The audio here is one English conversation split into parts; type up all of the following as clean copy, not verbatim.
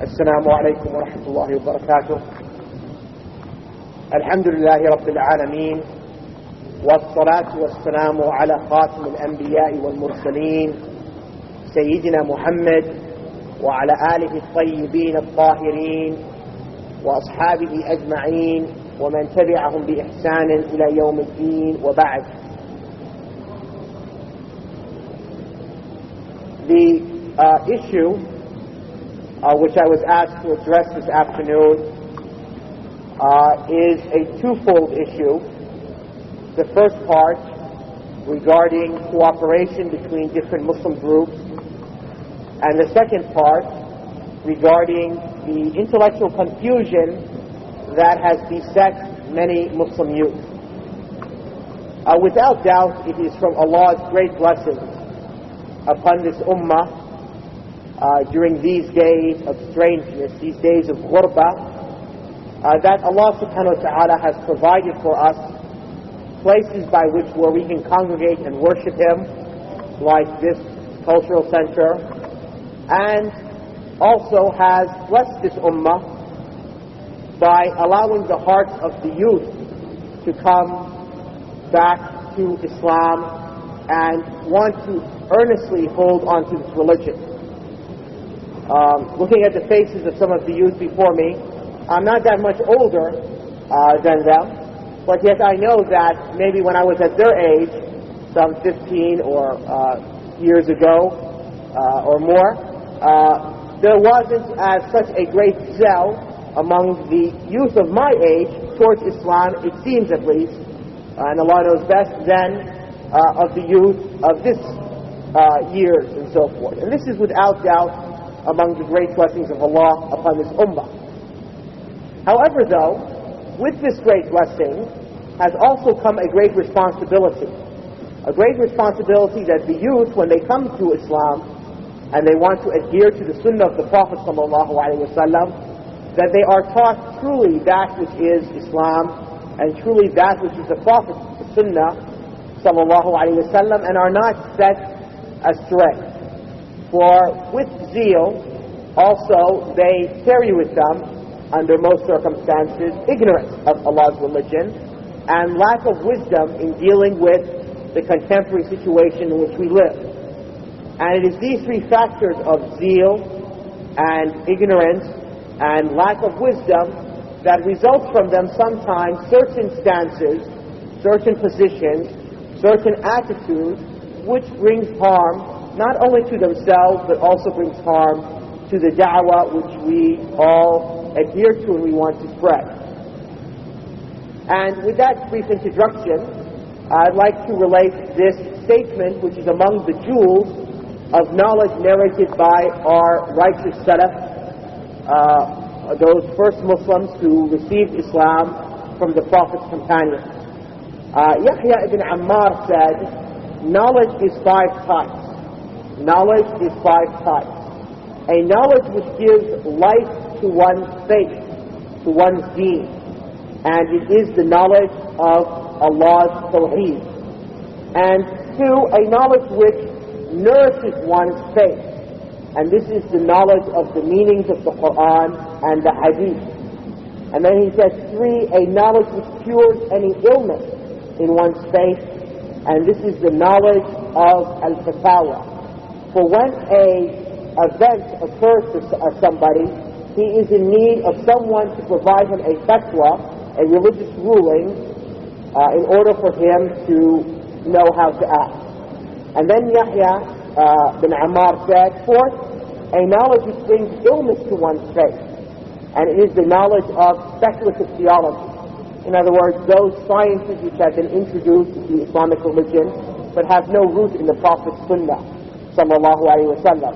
السلام عليكم ورحمة الله وبركاته. الحمد لله رب العالمين، والصلاة والسلام على خاتم الأنبياء والمرسلين سيدنا محمد وعلى آله الطيبين الطاهرين وأصحابه أجمعين ومن تبعهم بإحسان إلى يوم الدين، وبعد. The issue which I was asked to address this afternoon is a twofold issue. The first part regarding cooperation between different Muslim groups, and the second part regarding the intellectual confusion that has beset many Muslim youth. Without doubt, it is from Allah's great blessings upon this ummah during these days of strangeness, these days of ghurba, that Allah subhanahu wa ta'ala has provided for us places by which where we can congregate and worship Him, like this cultural center, and also has blessed this ummah by allowing the hearts of the youth to come back to Islam and want to earnestly hold on to this religion. Looking at the faces of some of the youth before me, I'm not that much older than them, but yet I know that maybe when I was at their age, some 15 or years ago or more, there wasn't as such a great zeal among the youth of my age towards Islam, it seems at least, and Allah knows best, than of the youth of this years and so forth. And this is without doubt among the great blessings of Allah upon this ummah. However, though, with this great blessing has also come a great responsibility. A great responsibility that the youth, when they come to Islam and they want to adhere to the sunnah of the Prophet ﷺ, that they are taught truly that which is Islam and truly that which is the Prophet's sunnah ﷺ, and are not set astray. For with zeal also they carry with them, under most circumstances, ignorance of Allah's religion and lack of wisdom in dealing with the contemporary situation in which we live. And it is these three factors of zeal and ignorance and lack of wisdom that results from them sometimes certain stances, certain positions, certain attitudes, which brings harm not only to themselves but also brings harm to the da'wah which we all adhere to and we want to spread. And with that brief introduction, I'd like to relate this statement, which is among the jewels of knowledge narrated by our righteous Salaf, those first Muslims who received Islam from the Prophet's companions. Yahya ibn Ammar said, knowledge is 5 types. Knowledge is 5 types. A knowledge which gives life to one's faith, to one's deen, and it is the knowledge of Allah's Tawheed. And 2, a knowledge which nourishes one's faith, and this is the knowledge of the meanings of the Qur'an and the Hadith. And then he says 3, a knowledge which cures any illness in one's faith, and this is the knowledge of al-fatawa. For when a event occurs to somebody, he is in need of someone to provide him a fatwa, a religious ruling, in order for him to know how to act. And then Yahya bin Ammar said, 4th, a knowledge which brings illness to one's faith, and it is the knowledge of speculative theology. In other words, those sciences which have been introduced to the Islamic religion but have no root in the Prophet's sunnah sallallahu alaihi wasallam.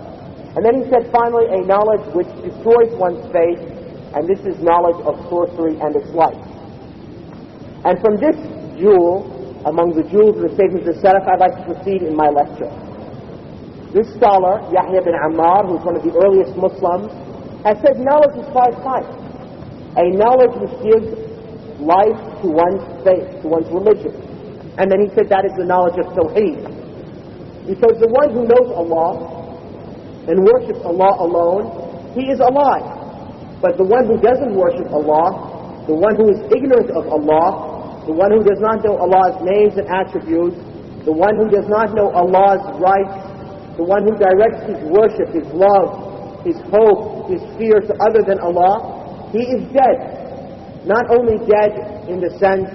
And then he said finally, a knowledge which destroys one's faith, and this is knowledge of sorcery and its like. And from this jewel, among the jewels of the statements of the Salaf, I'd like to proceed in my lecture. This scholar, Yahya bin Ammar, who is one of the earliest Muslims, has said knowledge is 5 types. A knowledge which gives life to one's faith, to one's religion. And then he said that is the knowledge of Tawheed. Because the one who knows Allah and worships Allah alone he is alive. But the one who doesn't worship Allah, the one who is ignorant of Allah, the one who does not know Allah's names and attributes, the one who does not know Allah's rights, the one who directs his worship, his love, his hope, his fear to other than Allah, he is dead. Not only dead in the sense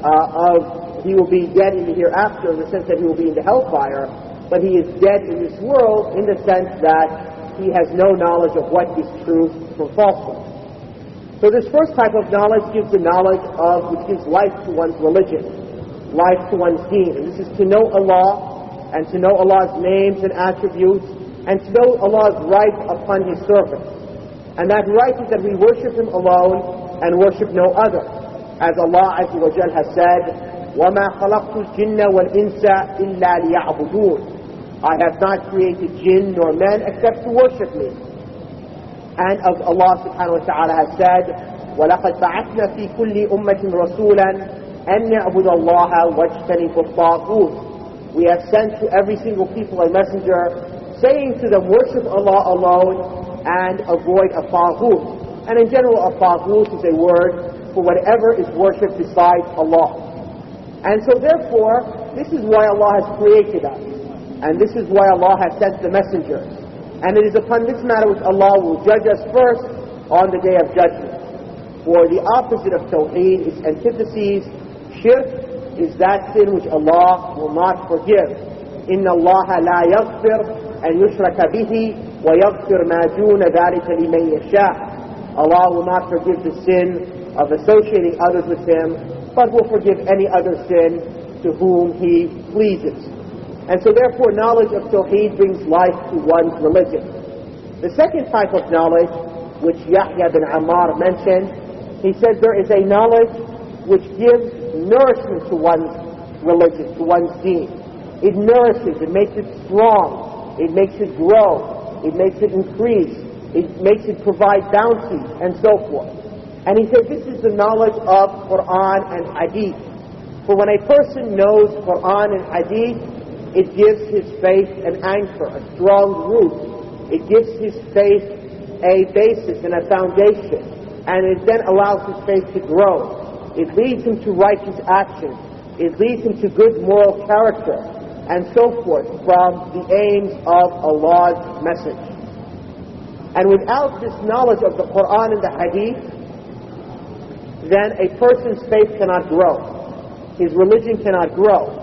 of he will be dead in the hereafter, in the sense that he will be in the hellfire, but he is dead in this world in the sense that he has no knowledge of what is truth from falsehood. So this first type of knowledge gives the knowledge of, which gives life to one's religion, life to one's deen. And this is to know Allah, and to know Allah's names and attributes, and to know Allah's right upon His servants. And that right is that we worship Him alone and worship no other. As Allah Azza wa Jal has said, وَمَا خَلَقْتُ الْجِنَّ وَالْإِنسَ إِلَّا لِيَعْبُدُونَ. I have not created jinn nor men except to worship me. And of Allah subhanahu wa ta'ala has said, وَلَقَدْ بَعَثْنَا فِي كُلِّ أُمَّةٍ رَسُولًا أَنْ يَعْبُدَ اللَّهَ وَاجْتَنِبُ الطَّاغُوتَ. We have sent to every single people a messenger, saying to them, worship Allah alone and avoid a taghut. And in general, a taghut is a word for whatever is worshipped besides Allah. And so therefore, this is why Allah has created us. And this is why Allah has sent the messengers. And it is upon this matter which Allah will judge us first on the day of judgment. For the opposite of Tawheed, its antithesis, shirk, is that sin which Allah will not forgive. إِنَّ اللَّهَ لَا يَغْفِرْ أَنْ يُشْرَكَ بِهِ وَيَغْفِرْ مَا دُونَ ذَلِكَ لِمَنْ يَشَاءُ. Allah will not forgive the sin of associating others with Him, but will forgive any other sin to whom He pleases. And so therefore knowledge of Tawheed brings life to one's religion. The second type of knowledge, which Yahya bin Ammar mentioned, he said there is a knowledge which gives nourishment to one's religion, to one's deen. It nourishes, it makes it strong, it makes it grow, it makes it increase, it makes it provide bounty, and so forth. And he said this is the knowledge of Qur'an and Hadith. For when a person knows Qur'an and Hadith, it gives his faith an anchor, a strong root. It gives his faith a basis and a foundation. And it then allows his faith to grow. It leads him to righteous action. It leads him to good moral character, and so forth, from the aims of Allah's message. And without this knowledge of the Qur'an and the Hadith, then a person's faith cannot grow. His religion cannot grow.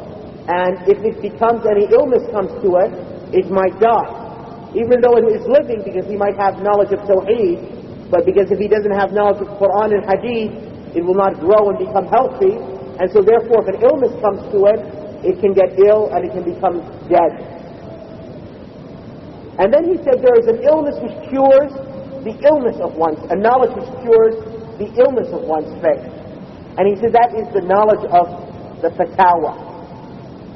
And if it becomes, any illness comes to it, it might die. Even though it is living, because he might have knowledge of Tawheed, but because if he doesn't have knowledge of Qur'an and Hadith, it will not grow and become healthy. And so therefore, if an illness comes to it, it can get ill and it can become dead. And then he said there is an illness which cures the illness of one's, a knowledge which cures the illness of one's faith. And he said that is the knowledge of the fatawa.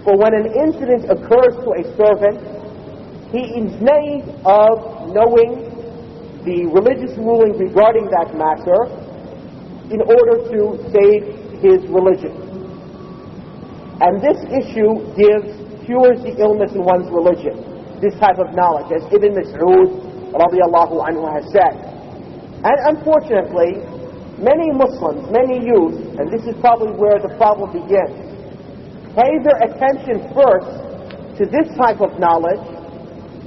For when an incident occurs to a servant, he is made of knowing the religious ruling regarding that matter in order to save his religion. And this issue cures the illness in one's religion, this type of knowledge, as Ibn Mas'ud radiallahu anhu has said. And unfortunately, many Muslims, many youth, and this is probably where the problem begins, pay their attention first to this type of knowledge,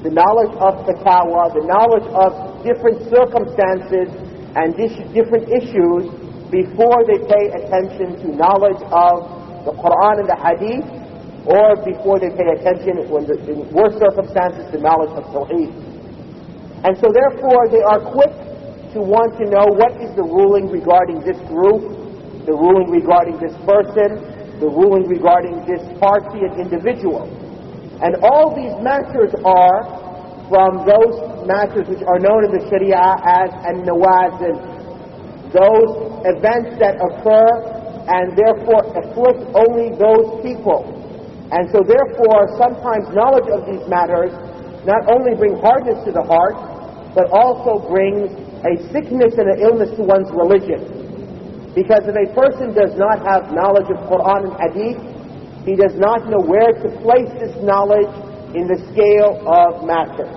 the knowledge of fatawa, the knowledge of different circumstances and different issues, before they pay attention to knowledge of the Qur'an and the Hadith, or before they pay attention, in worse circumstances, to knowledge of Tawheed. And so therefore they are quick to want to know what is the ruling regarding this group, the ruling regarding this person, the ruling regarding this party and individual. And all these matters are from those matters which are known in the Sharia as an-nawazil, those events that occur and therefore afflict only those people. And so therefore sometimes knowledge of these matters not only bring hardness to the heart, but also brings a sickness and an illness to one's religion. Because if a person does not have knowledge of Qur'an and Hadith, he does not know where to place this knowledge in the scale of matters.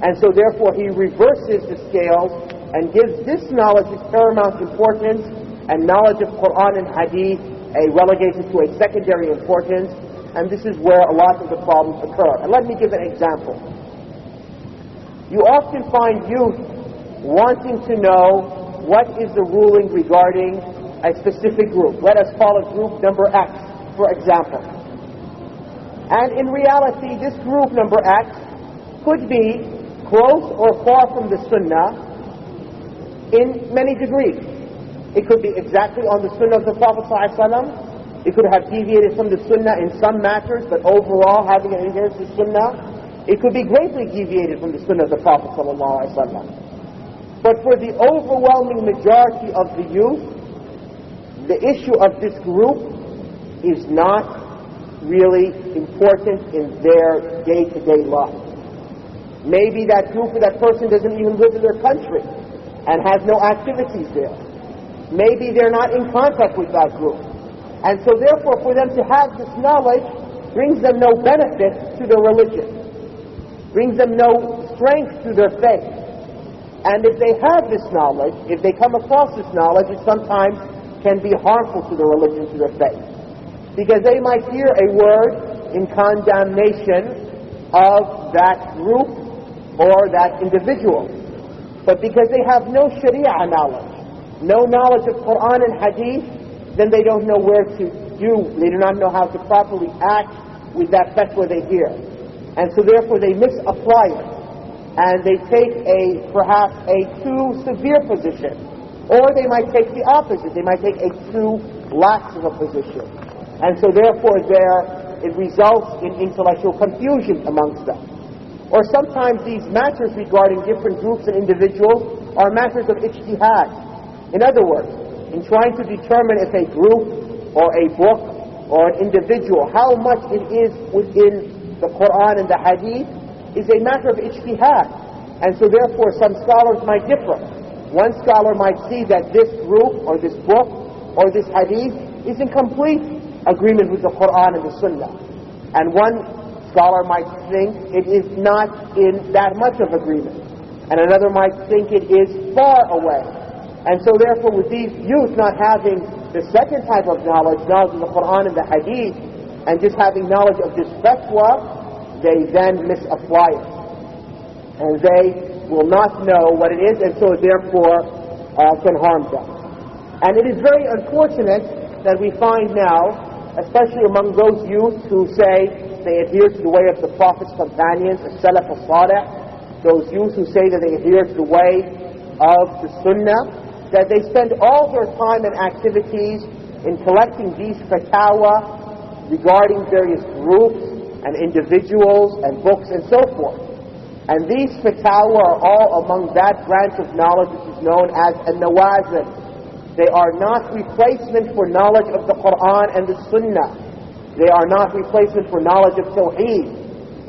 And so therefore he reverses the scales and gives this knowledge its paramount importance, and knowledge of Qur'an and Hadith relegated to a secondary importance. And this is where a lot of the problems occur. And let me give an example. You often find youth wanting to know what is the ruling regarding a specific group. Let us call it group number X, for example. And in reality, this group number X could be close or far from the Sunnah in many degrees. It could be exactly on the Sunnah of the Prophet ﷺ. It could have deviated from the Sunnah in some matters, but overall having an adherence to Sunnah. It could be greatly deviated from the Sunnah of the Prophet ﷺ. But for the overwhelming majority of the youth, the issue of this group is not really important in their day-to-day life. Maybe that group or that person doesn't even live in their country and has no activities there. Maybe they're not in contact with that group. And so therefore for them to have this knowledge brings them no benefit to their religion, brings them no strength to their faith. And if they have this knowledge, if they come across this knowledge, it sometimes can be harmful to their religion, to their faith. Because they might hear a word in condemnation of that group or that individual. But because they have no Sharia knowledge, no knowledge of Qur'an and Hadith, then they don't know where to do, they do not know how to properly act with that fatwa they hear. And so therefore they misapply it. And they take perhaps a too severe position. Or they might take the opposite. They might take a too lax of a position. And so therefore it results in intellectual confusion amongst them. Or sometimes these matters regarding different groups and individuals are matters of ijtihad. In other words, in trying to determine if a group or a book or an individual, how much it is within the Qur'an and the Hadith, is a matter of ijtihad. And so therefore some scholars might differ. One scholar might see that this group or this book or this Hadith is in complete agreement with the Qur'an and the Sunnah. And one scholar might think it is not in that much of agreement. And another might think it is far away. And so therefore with these youth not having the second type of knowledge of the Qur'an and the Hadith, and just having knowledge of this fatwa, they then misapply it. And they will not know what it is, and so therefore can harm them. And it is very unfortunate that we find now, especially among those youth who say they adhere to the way of the Prophet's companions, the Salaf al-Salih, those youth who say that they adhere to the way of the Sunnah, that they spend all their time and activities in collecting these fatwa regarding various groups and individuals and books and so forth. And these fatwa are all among that branch of knowledge which is known as an-nawazil. They are not replacement for knowledge of the Qur'an and the Sunnah. They are not replacement for knowledge of Tawheed.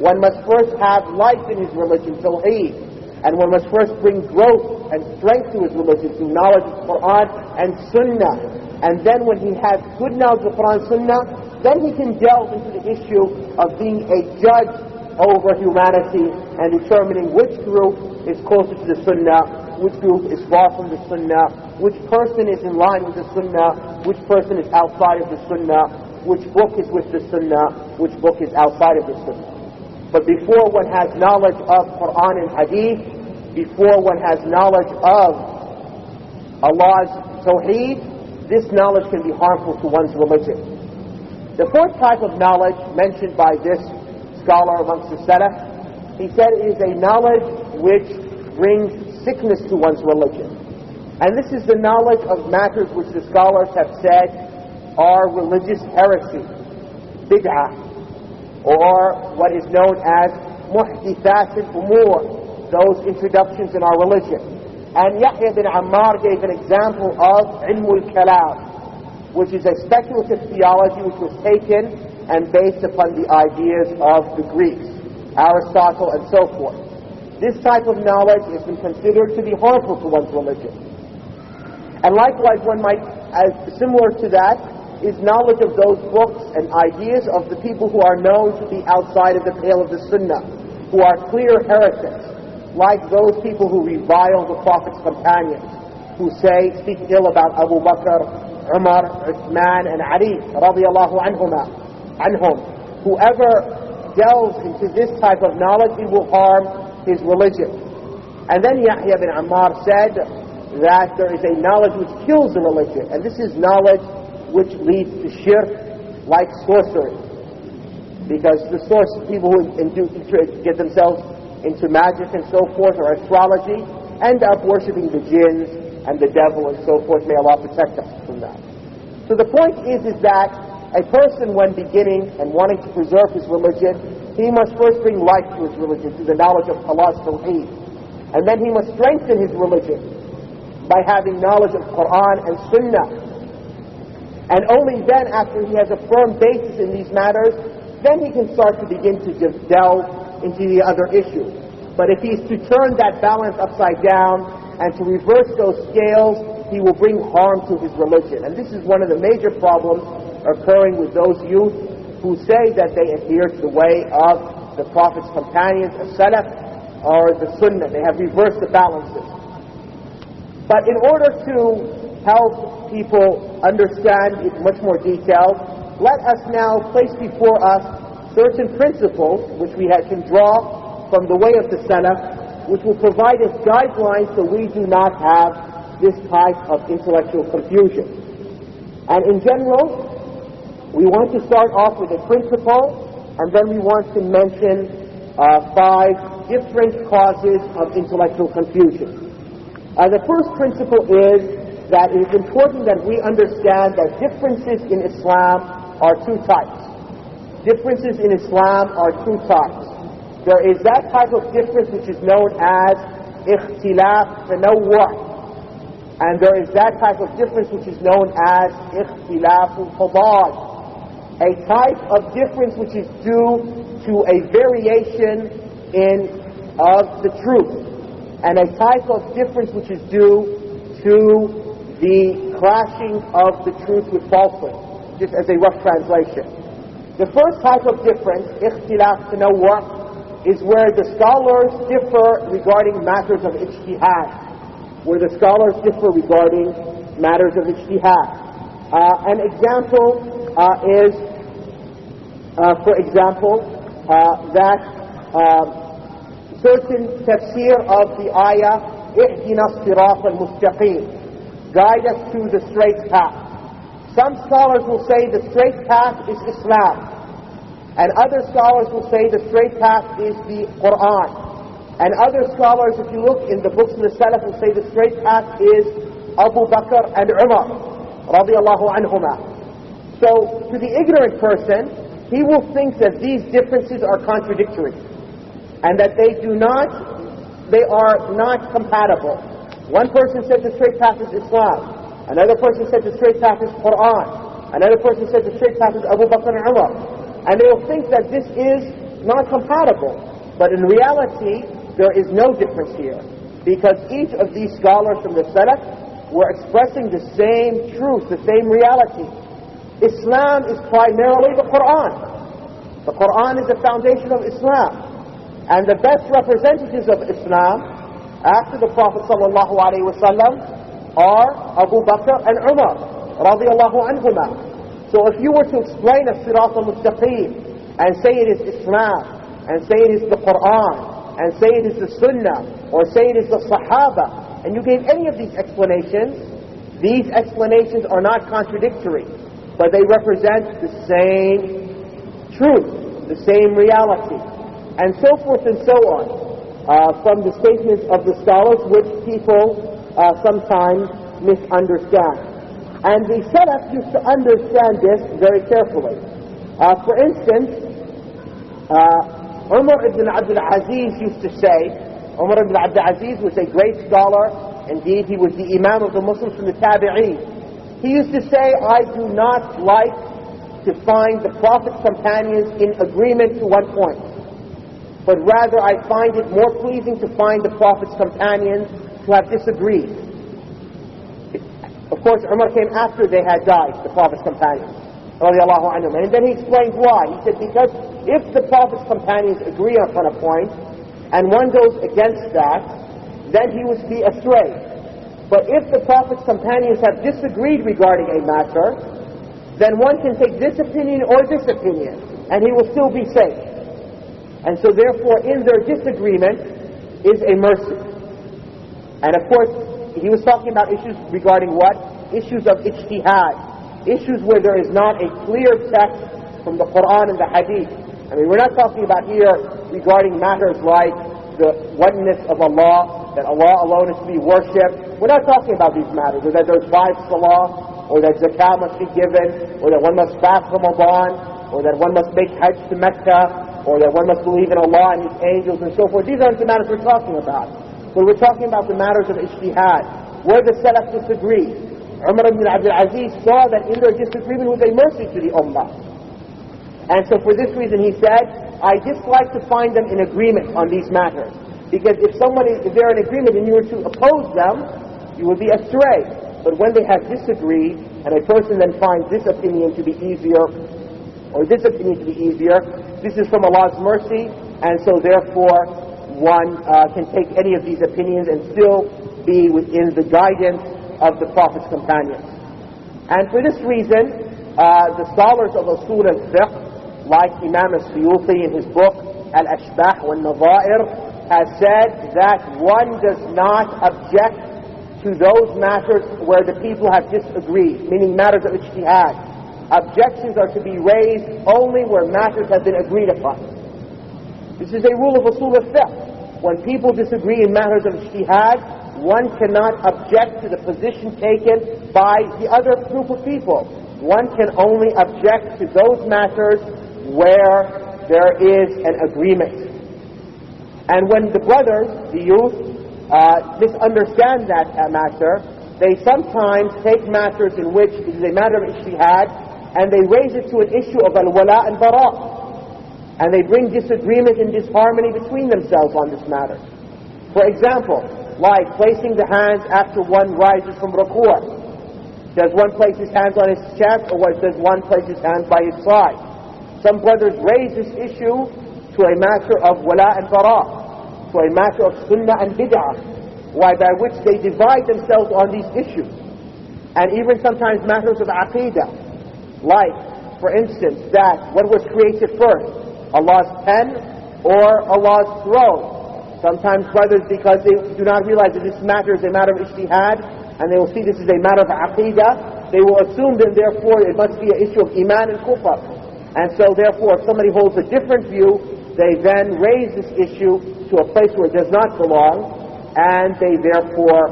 One must first have life in his religion, Tawheed. And one must first bring growth and strength to his religion through knowledge of Qur'an and Sunnah. And then when he has good knowledge of Qur'an and Sunnah, then he can delve into the issue of being a judge over humanity and determining which group is closer to the Sunnah, which group is far from the Sunnah, which person is in line with the Sunnah, which person is outside of the Sunnah, which book is with the Sunnah, which book is outside of the Sunnah. But before one has knowledge of Qur'an and Hadith, before one has knowledge of Allah's Tawheed, this knowledge can be harmful to one's religion. The fourth type of knowledge mentioned by this scholar amongst the Salaf, he said it is a knowledge which brings sickness to one's religion. And this is the knowledge of matters which the scholars have said are religious heresy, bid'ah, or what is known as muhdithat al-umur, those introductions in our religion. And Yahya bin Ammar gave an example of ilm al-kalam, which is a speculative theology which was taken and based upon the ideas of the Greeks, Aristotle and so forth. This type of knowledge has been considered to be harmful to one's religion. And likewise, one might, as similar to that, is knowledge of those books and ideas of the people who are known to be outside of the pale of the Sunnah, who are clear heretics, like those people who revile the Prophet's companions, who speak ill about Abu Bakr, Umar, Uthman, and Ali, radiallahu anhum. Whoever delves into this type of knowledge, he will harm his religion. And then Yahya bin Ammar said that there is a knowledge which kills the religion, and this is knowledge which leads to shirk, like sorcery. Because the people who get themselves into magic and so forth, or astrology, end up worshipping the jinns and the devil and so forth. May Allah protect us from that. So the point is that a person, when beginning and wanting to preserve his religion, he must first bring life to his religion, to the knowledge of Allah's Tawheed. And then he must strengthen his religion by having knowledge of Qur'an and Sunnah. And only then, after he has a firm basis in these matters, then he can start to begin to delve into the other issues. But if he's to turn that balance upside down and to reverse those scales, he will bring harm to his religion. And this is one of the major problems occurring with those youth who say that they adhere to the way of the Prophet's companions, the Salaf, or the Sunnah. They have reversed the balances. But in order to help people understand in much more detail, let us now place before us certain principles which we can draw from the way of the Salaf, which will provide us guidelines so we do not have this type of intellectual confusion. And in general, we want to start off with a principle, and then we want to mention 5 different causes of intellectual confusion. The first principle is that it is important that we understand that differences in Islam are 2 types. Differences in Islam are 2 types. There is that type of difference which is known as ikhtilaf tanawwu', and there is that type of difference which is known as ikhtilaf al-fadad, a type of difference which is due to a variation of the truth, and a type of difference which is due to the clashing of the truth with falsehood, just as a rough translation. The first type of difference, ikhtilaf tanawwu', is where the scholars differ regarding matters of ijtihad. An example is, for example, that certain tafsir of the ayah, ihdina as-sirat al-mustaqim, guide us to the straight path. Some scholars will say the straight path is Islam, and other scholars will say the straight path is the Qur'an, and other scholars, if you look in the books of the Salaf, will say the straight path is Abu Bakr and Umar radiallahu anhuma. So to the ignorant person, he will think that these differences are contradictory and that they are not compatible. One person said the straight path is Islam, another person said the straight path is Qur'an, another person said the straight path is Abu Bakr and Umar, and they will think that this is not compatible. But in reality, there is no difference here, because each of these scholars from the Salaf were expressing the same truth, the same reality. Islam is primarily the Qur'an. The Qur'an is the foundation of Islam. And the best representatives of Islam after the Prophet ﷺ are Abu Bakr and Umar radiallahu anhuma. So if you were to explain as-sirat al-mustaqim and say it is Islam, and say it is the Qur'an, and say it is the Sunnah, or say it is the Sahaba, and you gave any of these explanations are not contradictory, but they represent the same truth, the same reality, and so forth and so on, from the statements of the scholars, which people sometimes misunderstand. And the Salaf used to understand this very carefully. For instance, Umar ibn Abdul Aziz used to say, Umar ibn Abdul Aziz was a great scholar. Indeed, he was the Imam of the Muslims from the Tabi'een. He used to say, I do not like to find the Prophet's companions in agreement to one point, but rather I find it more pleasing to find the Prophet's companions to have disagreed. Of course, Umar came after they had died, the Prophet's companions, radiallahu anhum. And then he explained why. He said, because if the Prophet's companions agree upon a point, and one goes against that, then he would be astray. But if the Prophet's companions have disagreed regarding a matter, then one can take this opinion or this opinion, and he will still be safe. And so therefore, in their disagreement is a mercy. And of course, he was talking about issues regarding what? Issues of ijtihad. Issues where there is not a clear text from the Qur'an and the Hadith. I mean, we're not talking about here regarding matters like the oneness of Allah, that Allah alone is to be worshipped. We're not talking about these matters, or that there's 5 salah, or that zakah must be given, or that one must fast Ramadan, or that one must make hajj to Mecca, or that one must believe in Allah and His angels and so forth. These aren't the matters we're talking about. But we're talking about the matters of ijtihad, where the Salaf disagreed. Umar ibn Abdul Aziz saw that in their disagreement was a mercy to the Ummah. And so for this reason he said, I dislike to find them in agreement on these matters. Because if they're in agreement and you were to oppose them, you would be astray. But when they have disagreed, and a person then finds this opinion to be easier, or this opinion to be easier, this is from Allah's mercy, and so therefore one can take any of these opinions and still be within the guidance of the Prophet's companions. And for this reason, the scholars of Usul al-Fiqh, like Imam al-Suyuti in his book, Al-Ashbah wal-Nadha'ir, has said that one does not object to those matters where the people have disagreed, meaning matters of ijtihad. Objections are to be raised only where matters have been agreed upon. This is a rule of Usul al-Fiqh. When people disagree in matters of ijtihad, one cannot object to the position taken by the other group of people. One can only object to those matters where there is an agreement. And when the brothers, the youth, misunderstand that matter, they sometimes take matters in which it is a matter of ijtihad, and they raise it to an issue of al-wala and bara. And they bring disagreement and disharmony between themselves on this matter. For example, like placing the hands after one rises from ruku'. Does one place his hands on his chest, or does one place his hands by his side? Some brothers raise this issue to a matter of wala and bara, to a matter of sunnah and bid'ah, by which they divide themselves on these issues. And even sometimes matters of aqeedah, like, for instance, that what was created first, Allah's pen or Allah's throne. Sometimes brothers, because they do not realize that this matter is a matter of ijtihad, and they will see this is a matter of aqeedah, they will assume that therefore it must be an issue of iman and kufr. And so therefore if somebody holds a different view, they then raise this issue to a place where it does not belong, and they therefore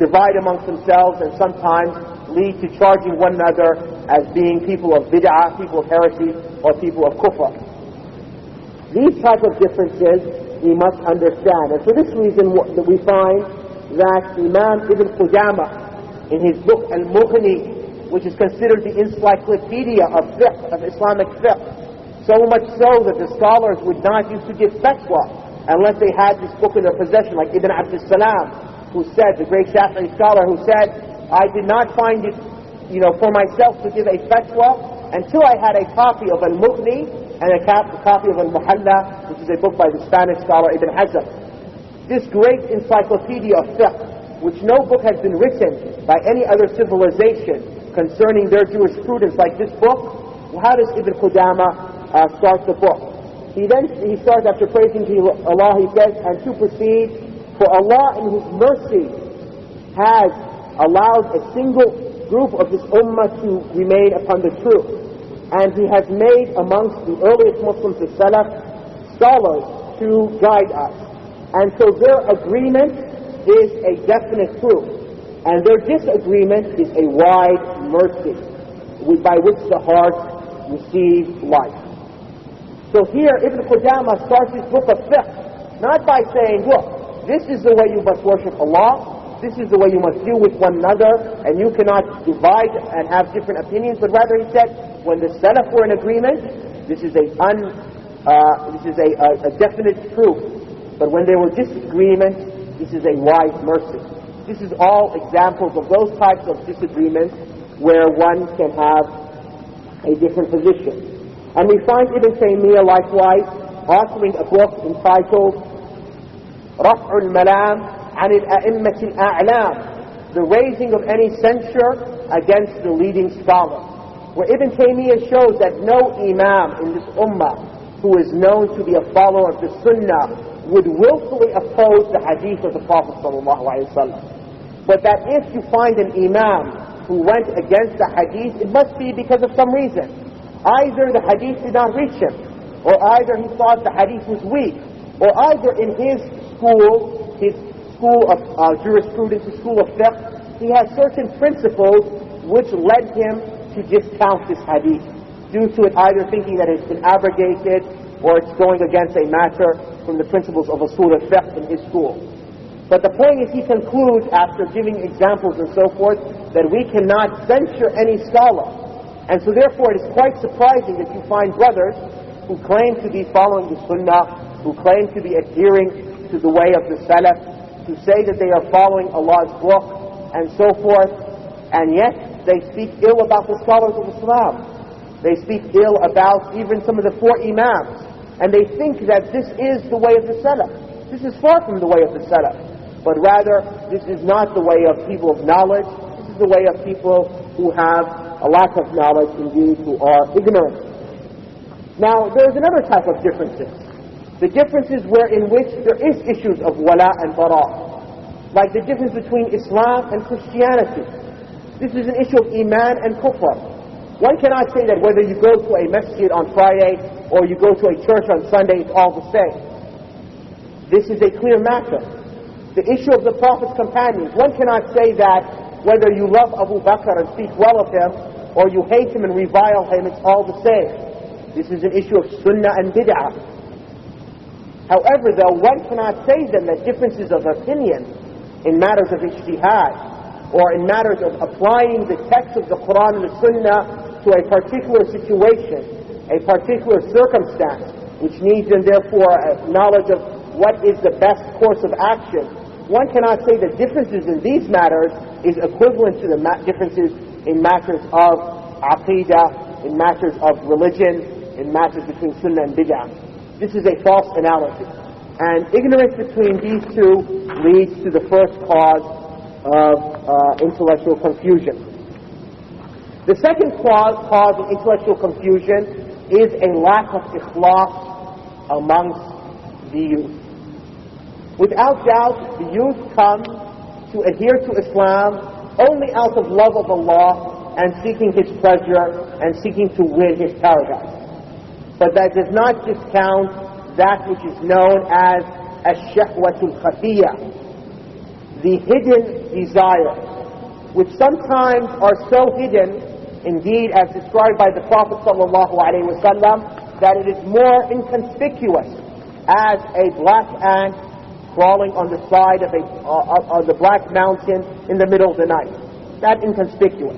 divide amongst themselves and sometimes lead to charging one another as being people of bid'ah, people of heresy, or people of kufr. These type of differences we must understand. And for this reason we find that Imam Ibn Qudamah, in his book Al-Mughni, which is considered the encyclopedia of fiqh, of Islamic fiqh, so much so that the scholars would not used to give fatwa unless they had this book in their possession, like Ibn Abdul Salam, who said, the great Shafi'i scholar, who said, I did not find it, for myself to give a fatwa until I had a copy of Al-Mughni and a copy of Al-Muhalla, which is a book by the Spanish scholar Ibn Hazm. This great encyclopedia of fiqh, which no book has been written by any other civilization concerning their jurisprudence like this book. How does Ibn Qudamah start the book? He starts after praising Allah, he says, and to proceed, for Allah in His mercy has allowed a single group of this ummah to remain upon the truth. And He has made amongst the earliest Muslims, the Salaf, scholars to guide us. And so their agreement is a definite truth, and their disagreement is a wide mercy by which the heart receives life. So here Ibn Qudamah starts his book of fiqh not by saying, look, this is the way you must worship Allah, this is the way you must deal with one another, and you cannot divide and have different opinions, but rather he said, when the Salaf were in agreement, this is a definite truth. But when there were disagreements, this is a wise mercy. This is all examples of those types of disagreements where one can have a different position. And we find Ibn Taymiyyah likewise authoring a book entitled رفع الملام عن الأئمة الأعلام, the raising of any censure against the leading scholars. Where Ibn Taymiyyah shows that no imam in this ummah who is known to be a follower of the sunnah would willfully oppose the hadith of the Prophet ﷺ. But that if you find an imam who went against the hadith, it must be because of some reason. Either the hadith did not reach him, or either he thought the hadith was weak, or either in his school of jurisprudence, his school of fiqh, he has certain principles which led him to discount this hadith, due to it either thinking that it's been abrogated or it's going against a matter from the principles of usul al-fiqh in his school. But the point is, he concludes, after giving examples and so forth, that we cannot censure any scholar. And so therefore it is quite surprising that you find brothers who claim to be following the sunnah, who claim to be adhering to the way of the salaf, who say that they are following Allah's book and so forth, and yet they speak ill about the scholars of Islam. They speak ill about even some of the four imams, and they think that this is the way of the salaf. This is far from the way of the salaf, but rather this is not the way of people of knowledge. This is the way of people who have a lack of knowledge, indeed, who are ignorant. Now, there is another type of differences. The differences in which there is issues of wala and bara, like the difference between Islam and Christianity. This is an issue of iman and kufr. One cannot say that whether you go to a masjid on Friday or you go to a church on Sunday, it's all the same. This is a clear matter. The issue of the Prophet's companions, one cannot say that whether you love Abu Bakr and speak well of him or you hate him and revile him, it's all the same. This is an issue of sunnah and bid'ah. However, though, one cannot say then that differences of opinion in matters of ijtihad or in matters of applying the text of the Qur'an and the Sunnah to a particular situation, a particular circumstance, which needs and therefore a knowledge of what is the best course of action. One cannot say that differences in these matters is equivalent to the differences in matters of aqidah, in matters of religion, in matters between Sunnah and Bid'ah. This is a false analogy. And ignorance between these two leads to the first cause of intellectual confusion. The second cause of intellectual confusion is a lack of ikhlas amongst the youth. Without doubt, the youth come to adhere to Islam only out of love of Allah and seeking His pleasure and seeking to win His paradise. But that does not discount that which is known as ash-shahwatul khafiyya, the hidden desires, which sometimes are so hidden, indeed as described by the Prophet ﷺ, that it is more inconspicuous as a black ant crawling on the side of the black mountain in the middle of the night. That inconspicuous.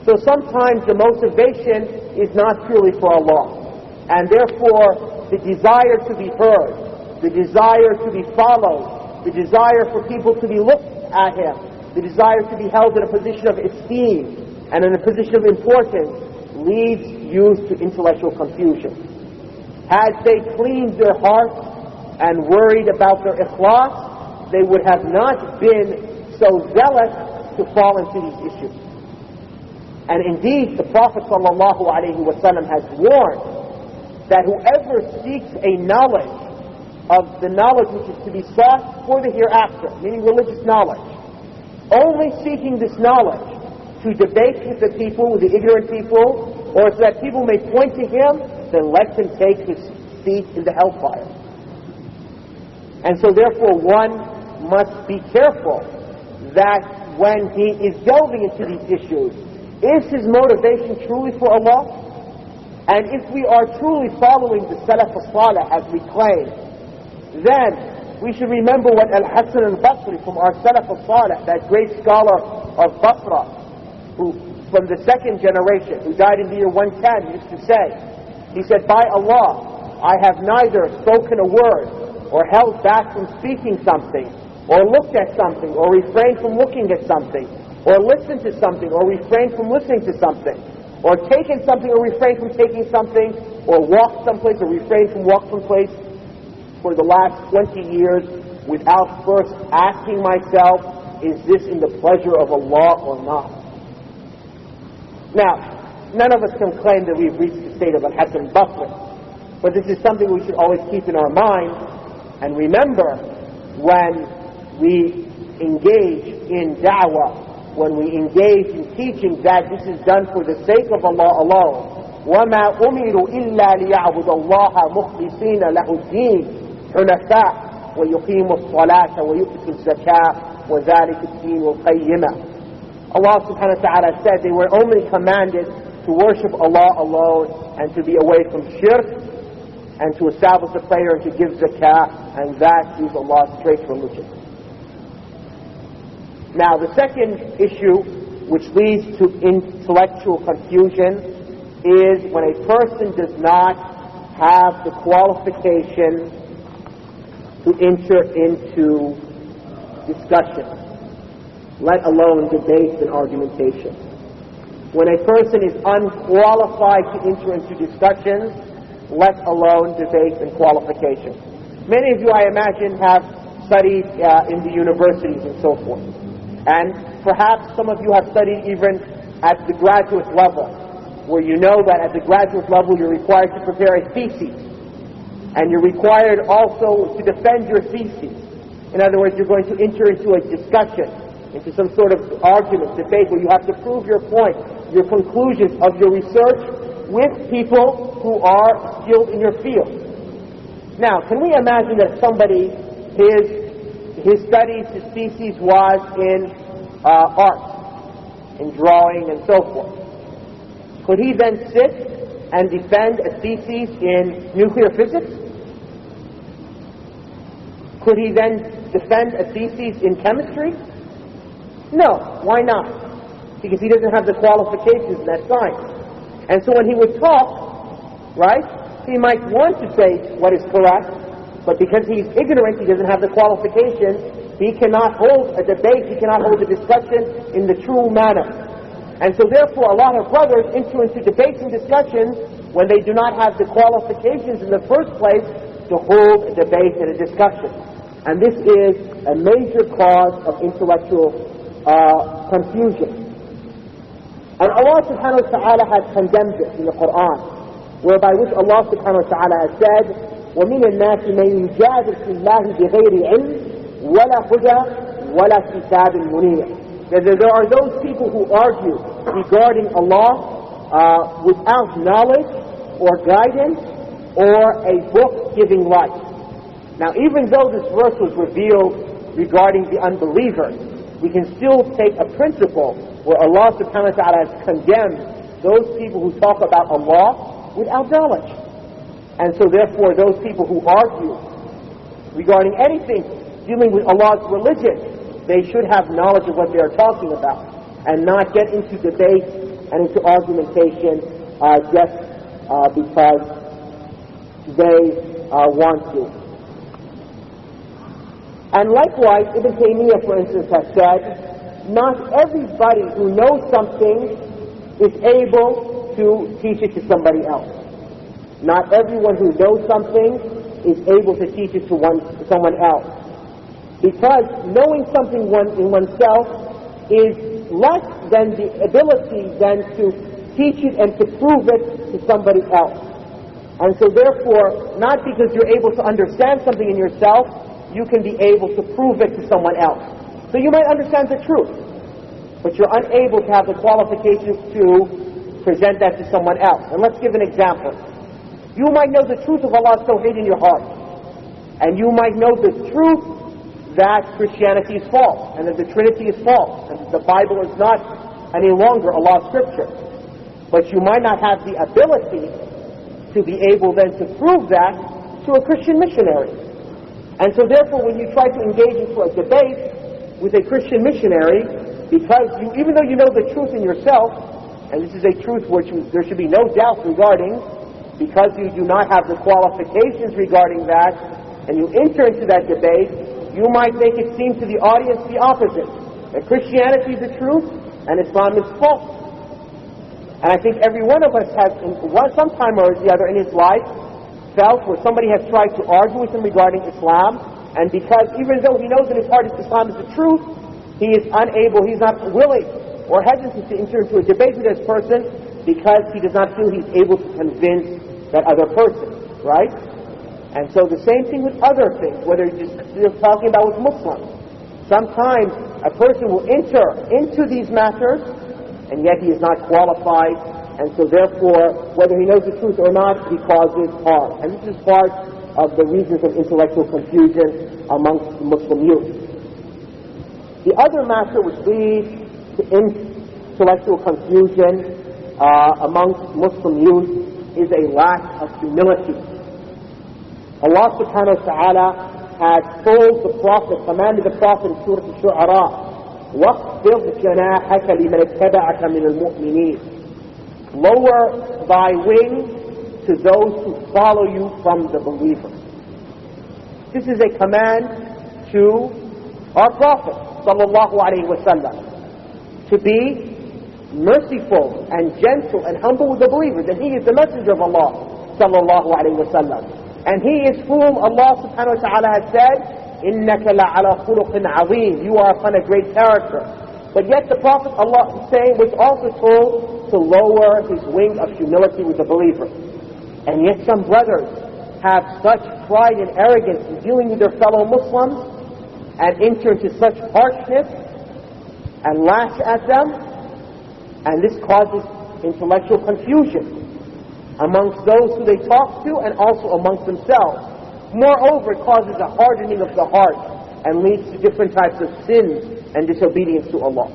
So sometimes the motivation is not purely for Allah. And therefore, the desire to be heard, the desire to be followed, the desire for people to be looked at him, the desire to be held in a position of esteem and in a position of importance leads youth to intellectual confusion. Had they cleaned their hearts and worried about their ikhlas, they would have not been so zealous to fall into these issues. And indeed, the Prophet ﷺ has warned that whoever seeks a knowledge of the knowledge which is to be sought for the hereafter, meaning religious knowledge, only seeking this knowledge to debate with the people, with the ignorant people, or so that people may point to him, then let him take his seat in the hellfire. And so therefore one must be careful that when he is delving into these issues, is his motivation truly for Allah? And if we are truly following the Salaf as-Salih as we claim, then we should remember what Al-Hasan al-Basri from our Salaf as-Salih, that great scholar of Basra, who from the second generation, who died in the year 110, used to say. He said, "By Allah, I have neither spoken a word or held back from speaking something, or looked at something, or refrained from looking at something, or listened to something, or refrained from listening to something, or taken something or refrained from taking something, or walked someplace or refrained from walking someplace for the last 20 years without first asking myself, is this in the pleasure of Allah or not? Now, none of us can claim that we've reached the state of al-Hasan Basri, but this is something we should always keep in our mind and remember when we engage in da'wah, when we engage in teaching, that this is done for the sake of Allah alone. وَمَا أُمِرُوا إِلَّا لِيَعْبُدَ اللَّهَ مُخْلِصِينَ لَهُ الدِّينَ حُنَفَاءَ وَيُقِيمُوا الصَّلَاةَ وَيُؤْتُوا الزَّكَاةَ وَذَلِكَ الدِّينُ الْقَيِّمَ. Allah subhanahu wa ta'ala said they were only commanded to worship Allah alone and to be away from shirk and to establish a prayer and to give zakah, and that is Allah's straight religion. Now, the second issue which leads to intellectual confusion is when a person does not have the qualification to enter into discussion, let alone debate and argumentation. When a person is unqualified to enter into discussions, let alone debate and qualification. Many of you, I imagine, have studied in the universities and so forth. And perhaps some of you have studied even at the graduate level, where you know that at the graduate level you're required to prepare a thesis. And you're required also to defend your thesis. In other words, you're going to enter into a discussion, into some sort of argument, debate, where you have to prove your point, your conclusions of your research with people who are skilled in your field. Now, can we imagine that somebody, his studies, his thesis was in art, in drawing and so forth. Could he then sit and defend a thesis in nuclear physics? Could he then defend a thesis in chemistry? No. Why not? Because he doesn't have the qualifications in that science. And so when he would talk, right, he might want to say what is correct, but because he's ignorant, he doesn't have the qualifications, he cannot hold a debate, he cannot hold a discussion in the true manner. And so therefore a lot of brothers enter into debates and discussions when they do not have the qualifications in the first place to hold a debate and a discussion. And this is a major cause of intellectual confusion. And Allah subhanahu wa ta'ala has condemned it in the Qur'an, whereby which Allah subhanahu wa ta'ala has said, وَمِنَ النَّاسِ مَنْ يُجَادِلُ فِي اللَّهِ بِغَيْرِ عِلْمٍ وَلَا هُدًى وَلَا كِتَابٍ مُنِيرٍ. There are those people who argue regarding Allah without knowledge or guidance or a book giving light. Now, even though this verse was revealed regarding the unbelievers, we can still take a principle where Allah subhanahu wa ta'ala has condemned those people who talk about Allah without knowledge. And so therefore those people who argue regarding anything dealing with Allah's religion, they should have knowledge of what they are talking about and not get into debate and into argumentation just because they want to. And likewise, Ibn Taymiyyah, for instance, has said, not everybody who knows something is able to teach it to somebody else. Not everyone who knows something is able to teach it to someone else. Because knowing something in oneself is less than the ability then to teach it and to prove it to somebody else. And so therefore, not because you're able to understand something in yourself, you can be able to prove it to someone else. So you might understand the truth, but you're unable to have the qualifications to present that to someone else. And let's give an example. You might know the truth of Allah's Tawheed in your heart. And you might know the truth that Christianity is false, and that the Trinity is false, and that the Bible is not any longer Allah's scripture. But you might not have the ability to be able then to prove that to a Christian missionary. And so therefore when you try to engage into a debate with a Christian missionary, because even though you know the truth in yourself, and this is a truth which there should be no doubt regarding, because you do not have the qualifications regarding that, and you enter into that debate, you might make it seem to the audience the opposite, that Christianity is the truth and Islam is false. And I think every one of us has, sometime or the other in his life, felt where somebody has tried to argue with him regarding Islam, And because even though he knows in his heart that Islam is the truth, he is unable, he's not willing or hesitant to enter into a debate with this person because he does not feel he's able to convince that other person, right? And so the same thing with other things, whether you're talking about with Muslims. Sometimes a person will enter into these matters and yet he is not qualified, and so therefore, whether he knows the truth or not, he causes harm. And this is part of the reasons of intellectual confusion amongst the Muslim youth. The other matter which leads to intellectual confusion amongst Muslim youth is a lack of humility. Allah subhanahu wa ta'ala has told the Prophet, commanded the Prophet in Surah Al-Shu'ara, وَاخْفِضْ جَنَاحَكَ لِمَنِ اتَّبَعَكَ مِنَ الْمُؤْمِنِينَ. Lower thy wing to those who follow you from the believers. This is a command to our Prophet sallallahu alaihi wasallam to be merciful and gentle and humble with the believers, and he is the messenger of Allah sallallahu alaihi wasallam, and he is whom Allah subhanahu wa ta'ala has said, إِنَّكَ لَعَلَى خُلُقٍ عَظِيمٍ, you are upon a great character. But yet the Prophet, Allah is saying, was also told to lower his wing of humility with the believer. And yet some brothers have such pride and arrogance in dealing with their fellow Muslims and enter into such harshness and lash at them, and this causes intellectual confusion amongst those who they talk to and also amongst themselves. Moreover, it causes a hardening of the heart and leads to different types of sins and disobedience to Allah.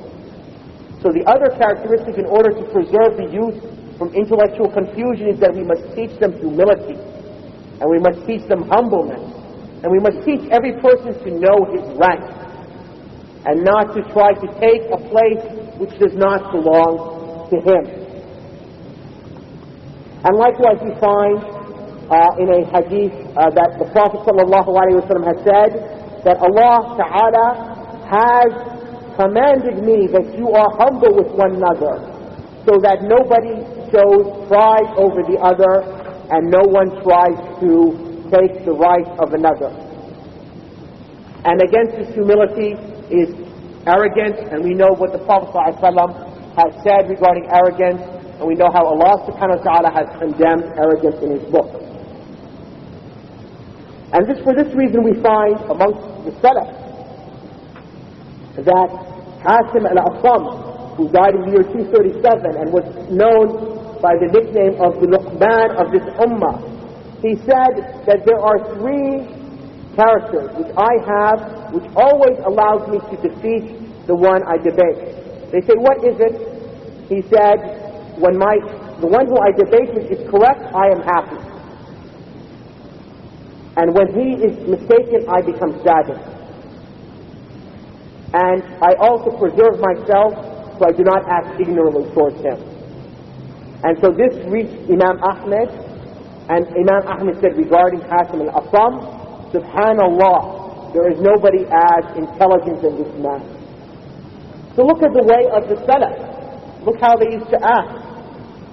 So the other characteristic in order to preserve the youth from intellectual confusion is that we must teach them humility, and we must teach them humbleness, and we must teach every person to know his rank and not to try to take a place which does not belong to him. And likewise we find in a hadith that the Prophet ﷺ has said that Allah Ta'ala has commanded me that you are humble with one another, so that nobody shows pride over the other and no one tries to take the right of another. And against this humility is arrogance, and we know what the Prophet ﷺ has said regarding arrogance, and we know how Allah subhanahu wa ta'ala has condemned arrogance in his book. And for this reason we find amongst the Salaf that Hasim al-Asam, who died in the year 237 and was known by the nickname of the Luqman of this ummah, he said that there are three characters which I have which always allows me to defeat the one I debate. They say, what is it? He said, when the one who I debate with is correct, I am happy. And when he is mistaken, I become saddened. And I also preserve myself so I do not act ignorantly towards him. And so this reached Imam Ahmed, and Imam Ahmed said regarding Hasim al-Asam, Subhanallah, there is nobody as intelligent as this man. So look at the way of the Salaf. Look how they used to act.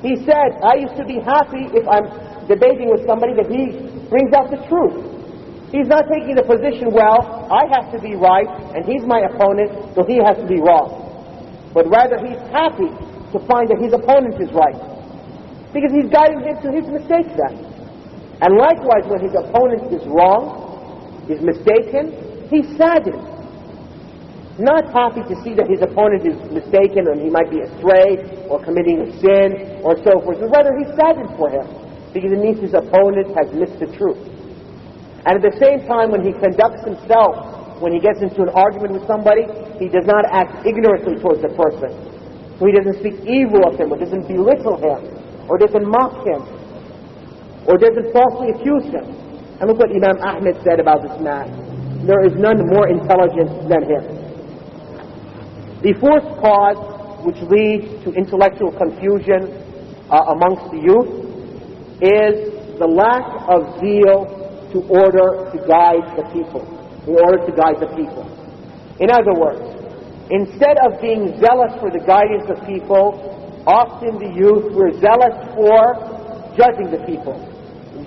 He said, I used to be happy if I'm debating with somebody that he brings out the truth. He's not taking the position, well, I have to be right and he's my opponent, so he has to be wrong. But rather he's happy to find that his opponent is right, because he's guiding him to his mistakes then. And likewise, when his opponent is wrong, is mistaken, he's saddened. Not happy to see that his opponent is mistaken and he might be astray or committing a sin or so forth, but rather he's saddened for him, because it means his opponent has missed the truth. And at the same time, when he conducts himself, when he gets into an argument with somebody, he does not act ignorantly towards the person. So he doesn't speak evil of him, or doesn't belittle him, or doesn't mock him, or doesn't falsely accuse him. And look what Imam Ahmed said about this man. There is none more intelligent than him. The fourth cause which leads to intellectual confusion amongst the youth is the lack of zeal in order to guide the people. In other words, instead of being zealous for the guidance of people, often the youth were zealous for judging the people,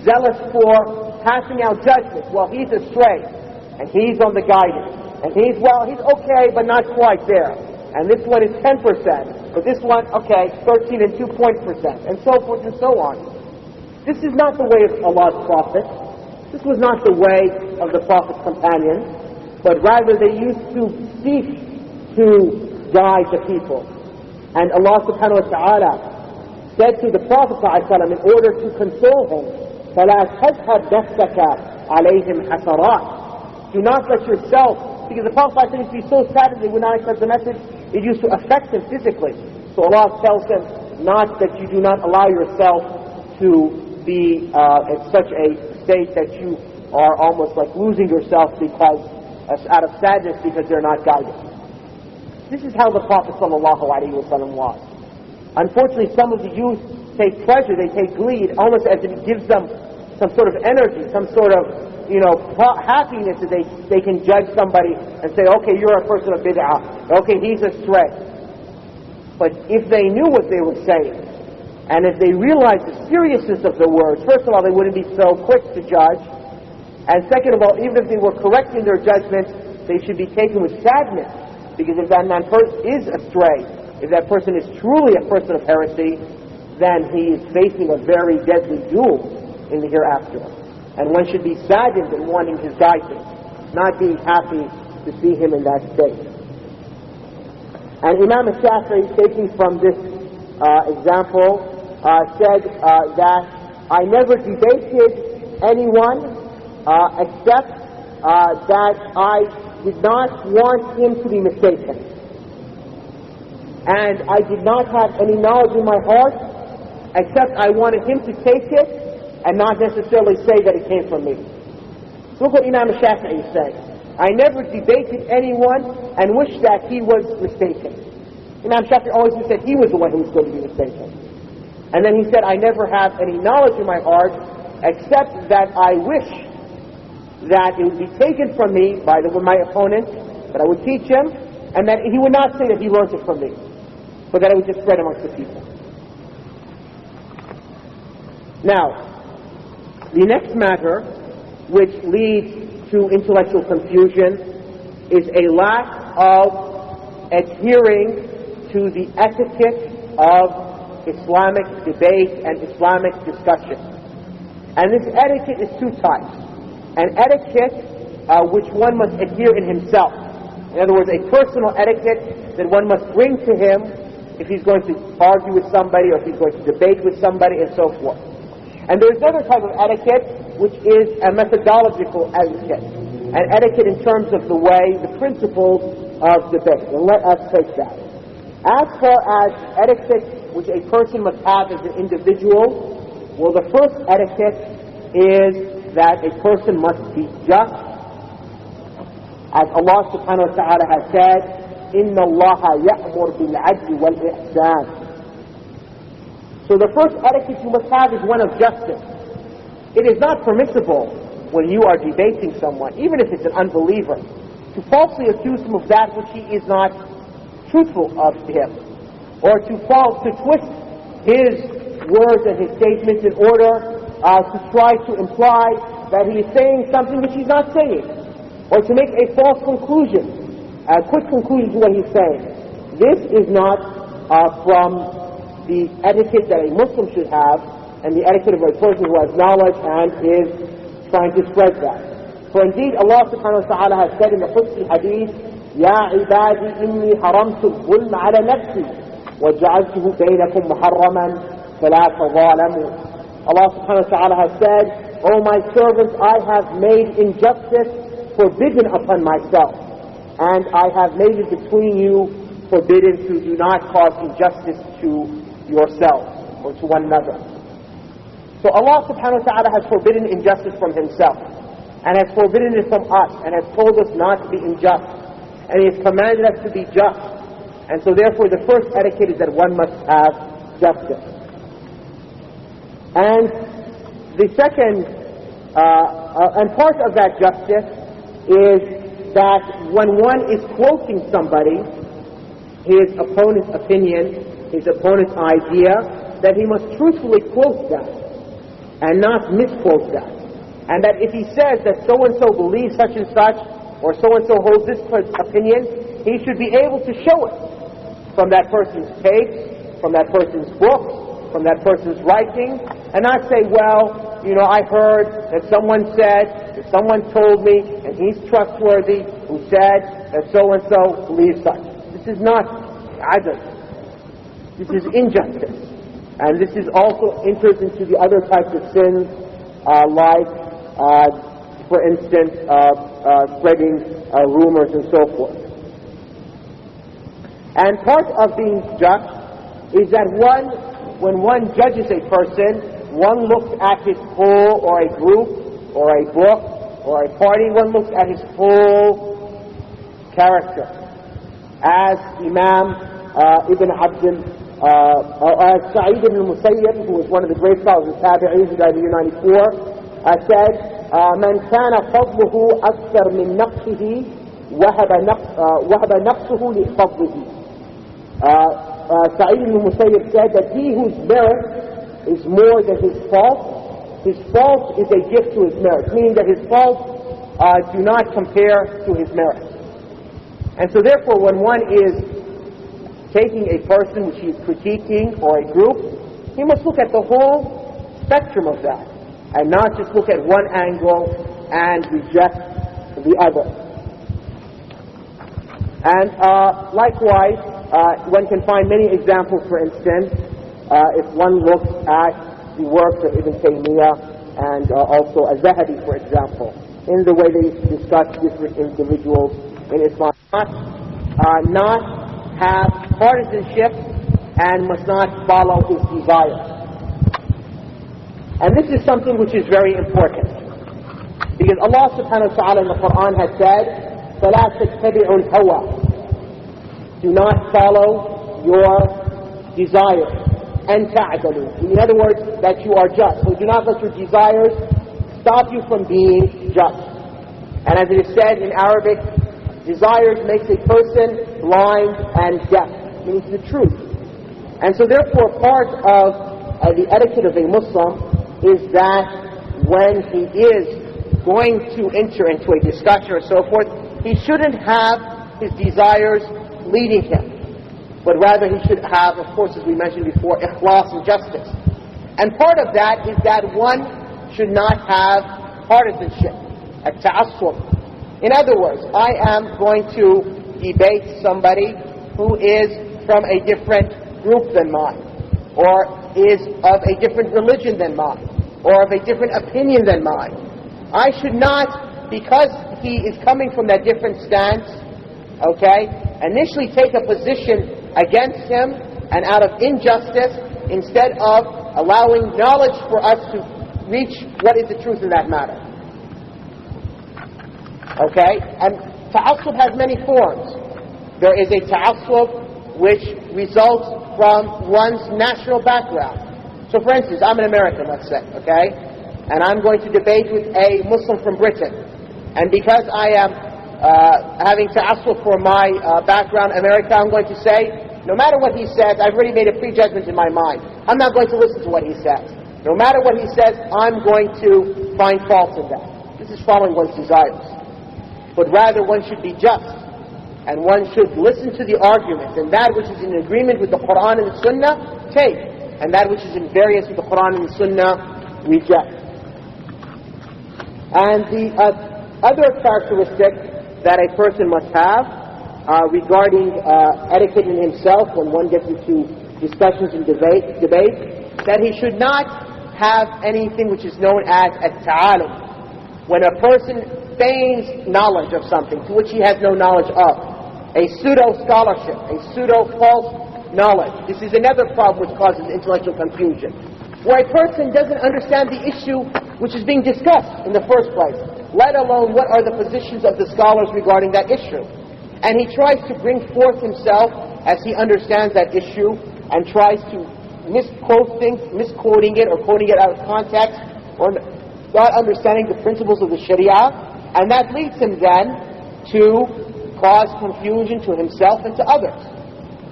zealous for passing out judgment. Well, he's astray, and he's on the guidance, and he's okay, but not quite there. And this one is 10%, but this one, okay, 13 and 2 point percent, and so forth and so on. This is not the way of Allah's Prophet. This was not the way of the Prophet's companions, but rather they used to seek to guide the people. And Allah subhanahu wa ta'ala said to the Prophet ﷺ in order to console him, فَلَا تَذْهَبْ نَفْسَكَ عَلَيْهِمْ حَسَرَاتٍ. Do not let yourself, because the Prophet ﷺ used to be so sad that they would not accept the message, it used to affect him physically. So Allah tells him not that you do not allow yourself to be in such a state that you are almost like losing yourself because out of sadness because they're not guided. This is how the Prophet ﷺ was. Unfortunately, some of the youth take pleasure, they take glee, almost as if it gives them some sort of energy, some sort of happiness that they can judge somebody and say, okay, you're a person of bid'ah, okay, he's astray. But if they knew what they were saying, and if they realized the seriousness of the words, first of all, they wouldn't be so quick to judge, and second of all, even if they were correct in their judgments, they should be taken with sadness, because if that man is astray, if that person is truly a person of heresy, then he is facing a very deadly duel in the hereafter. And one should be saddened in wanting his guidance, not being happy to see him in that state. And Imam al-Shafi'i, taking from this example, said that I never debated anyone except that I did not want him to be mistaken. And I did not have any knowledge in my heart except I wanted him to take it and not necessarily say that it came from me. Look what Imam Shafi'i said. I never debated anyone and wished that he was mistaken. Imam Shafi'i always said he was the one who was going to be mistaken. And then he said, I never have any knowledge in my heart except that I wish that it would be taken from me by my opponent, that I would teach him, and that he would not say that he learned it from me, but that it would just spread amongst the people. Now, the next matter which leads to intellectual confusion is a lack of adhering to the etiquette of Islamic debate and Islamic discussion. And this etiquette is two types. An etiquette which one must adhere in himself. In other words, a personal etiquette that one must bring to him if he's going to argue with somebody or if he's going to debate with somebody and so forth. And there's another type of etiquette which is a methodological etiquette. An etiquette in terms of the way, the principles of debate. And let us take that. As far as etiquette which a person must have as an individual, well, the first etiquette is that a person must be just. As Allah subhanahu wa ta'ala has said, إِنَّ اللَّهَ يَأْمُرْ بِالْعَدْلِ وَالْإِحْسَانِ. So the first etiquette you must have is one of justice. It is not permissible when you are debating someone, even if it's an unbeliever, to falsely accuse him of that which he is not truthful of to him, or to twist his words and his statements in order to try to imply that he is saying something which he's not saying, or to make a false conclusion, a quick conclusion to what he's saying. This is not from the etiquette that a Muslim should have, and the etiquette of a person who has knowledge and is trying to spread that. For indeed, Allah subhanahu wa ta'ala has said in the Qudsi hadith, يَا عِبَادِ إِنِّي حَرَمْتُ الظُّلْمَ عَلَى نَفْسِي وَجَعَلْتُهُ بَيْنَكُمْ مُحَرَّمًا فَلَا تَظَالَمُوا. Allah subhanahu wa ta'ala has said, O my servants, I have made injustice forbidden upon myself, and I have made it between you forbidden to do not cause injustice to yourself or to one another. So Allah subhanahu wa ta'ala has forbidden injustice from himself, and has forbidden it from us, and has told us not to be unjust, and he has commanded us to be just. And so therefore the first etiquette is that one must have justice. And the second, and part of that justice is that when one is quoting somebody, his opponent's opinion, his opponent's idea, that he must truthfully quote that and not misquote that. And that if he says that so-and-so believes such and such, or so-and-so holds this opinion, he should be able to show it from that person's tapes, from that person's books, from that person's writing, and not say, well, you know, I heard that someone said, that someone told me, and he's trustworthy, who said that so-and-so believes such. This is not adl. This is injustice. And this is also enters into the other types of sins, like, for instance, spreading rumors and so forth. And part of being just is that when one judges a person, one looks at his whole, or a group, or a book, or a party, one looks at his whole character. As Imam Ibn Abdul, as Sa'id ibn al-Musayyib, who was one of the great scholars of Tabi'in, who died in the year 94, said, من كان فضله أكثر من نقصه وهب نقصه لفضله. Sa'id ibn al-Musayyib said that he whose merit is more than his fault is a gift to his merit, meaning that his faults do not compare to his merit. And so therefore, when one is taking a person which he is critiquing, or a group, he must look at the whole spectrum of that, and not just look at one angle and reject the other. And likewise, one can find many examples. For instance, if one looks at the works of Ibn Taymiyyah and also Az-Zahabi, for example, in the way they discuss different individuals in Islam, not have partisanship and must not follow his desires. And this is something which is very important, because Allah subhanahu wa ta'ala in the Qur'an has said, فَلَا تَتَّبِعُوا الْهَوَى. Do not follow your desires. And تَعْدَلُوا. In other words, that you are just. So do not let your desires stop you from being just. And as it is said in Arabic, desires makes a person blind and deaf, meaning to the truth. And so therefore part of the etiquette of a Muslim is that when he is going to enter into a discussion or so forth, he shouldn't have his desires leading him, but rather he should have, of course, as we mentioned before, ikhlas and justice. And part of that is that one should not have partisanship, at-ta'assub. In other words, I am going to debate somebody who is from a different group than mine, or is of a different religion than mine, or of a different opinion than mine. I should not, because he is coming from that different stance, initially take a position against him and out of injustice, instead of allowing knowledge for us to reach what is the truth in that matter. And ta'assub has many forms. There is a ta'assub which results from one's national background. So for instance, I'm an American, let's say, and I'm going to debate with a Muslim from Britain. And because I am having ta'assub for my background, America, I'm going to say, no matter what he says, I've already made a prejudgment in my mind. I'm not going to listen to what he says. No matter what he says, I'm going to find fault in that. This is following one's desires. But rather, one should be just, and one should listen to the argument, and that which is in agreement with the Qur'an and the Sunnah, take, and that which is in variance with the Qur'an and the Sunnah, reject. And the other characteristic that a person must have regarding etiquette in himself, when one gets into discussions and debate, that he should not have anything which is known as at-ta'alum. When a person feigns knowledge of something to which he has no knowledge of, a pseudo-scholarship, a pseudo-false knowledge. This is another problem which causes intellectual confusion, where a person doesn't understand the issue which is being discussed in the first place, let alone what are the positions of the scholars regarding that issue. And he tries to bring forth himself as he understands that issue, and tries to misquote things, misquoting it or quoting it out of context, or not understanding the principles of the Sharia, and that leads him then to cause confusion to himself and to others.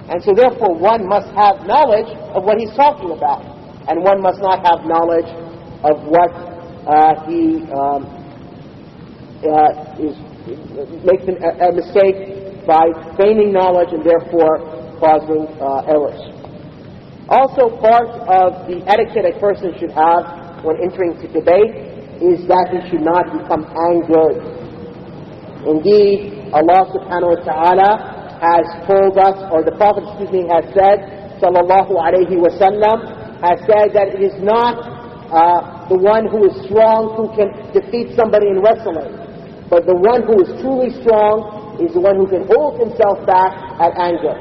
And so therefore one must have knowledge of what he's talking about, and one must not have knowledge of what he makes a mistake by feigning knowledge and therefore causing errors. Also, part of the etiquette a person should have when entering into debate is that he should not become angered. Indeed, Allah subhanahu wa ta'ala has told us, or the Prophet has said, sallallahu alayhi wa sallam, has said that it is not the one who is strong who can defeat somebody in wrestling, but the one who is truly strong is the one who can hold himself back at anger.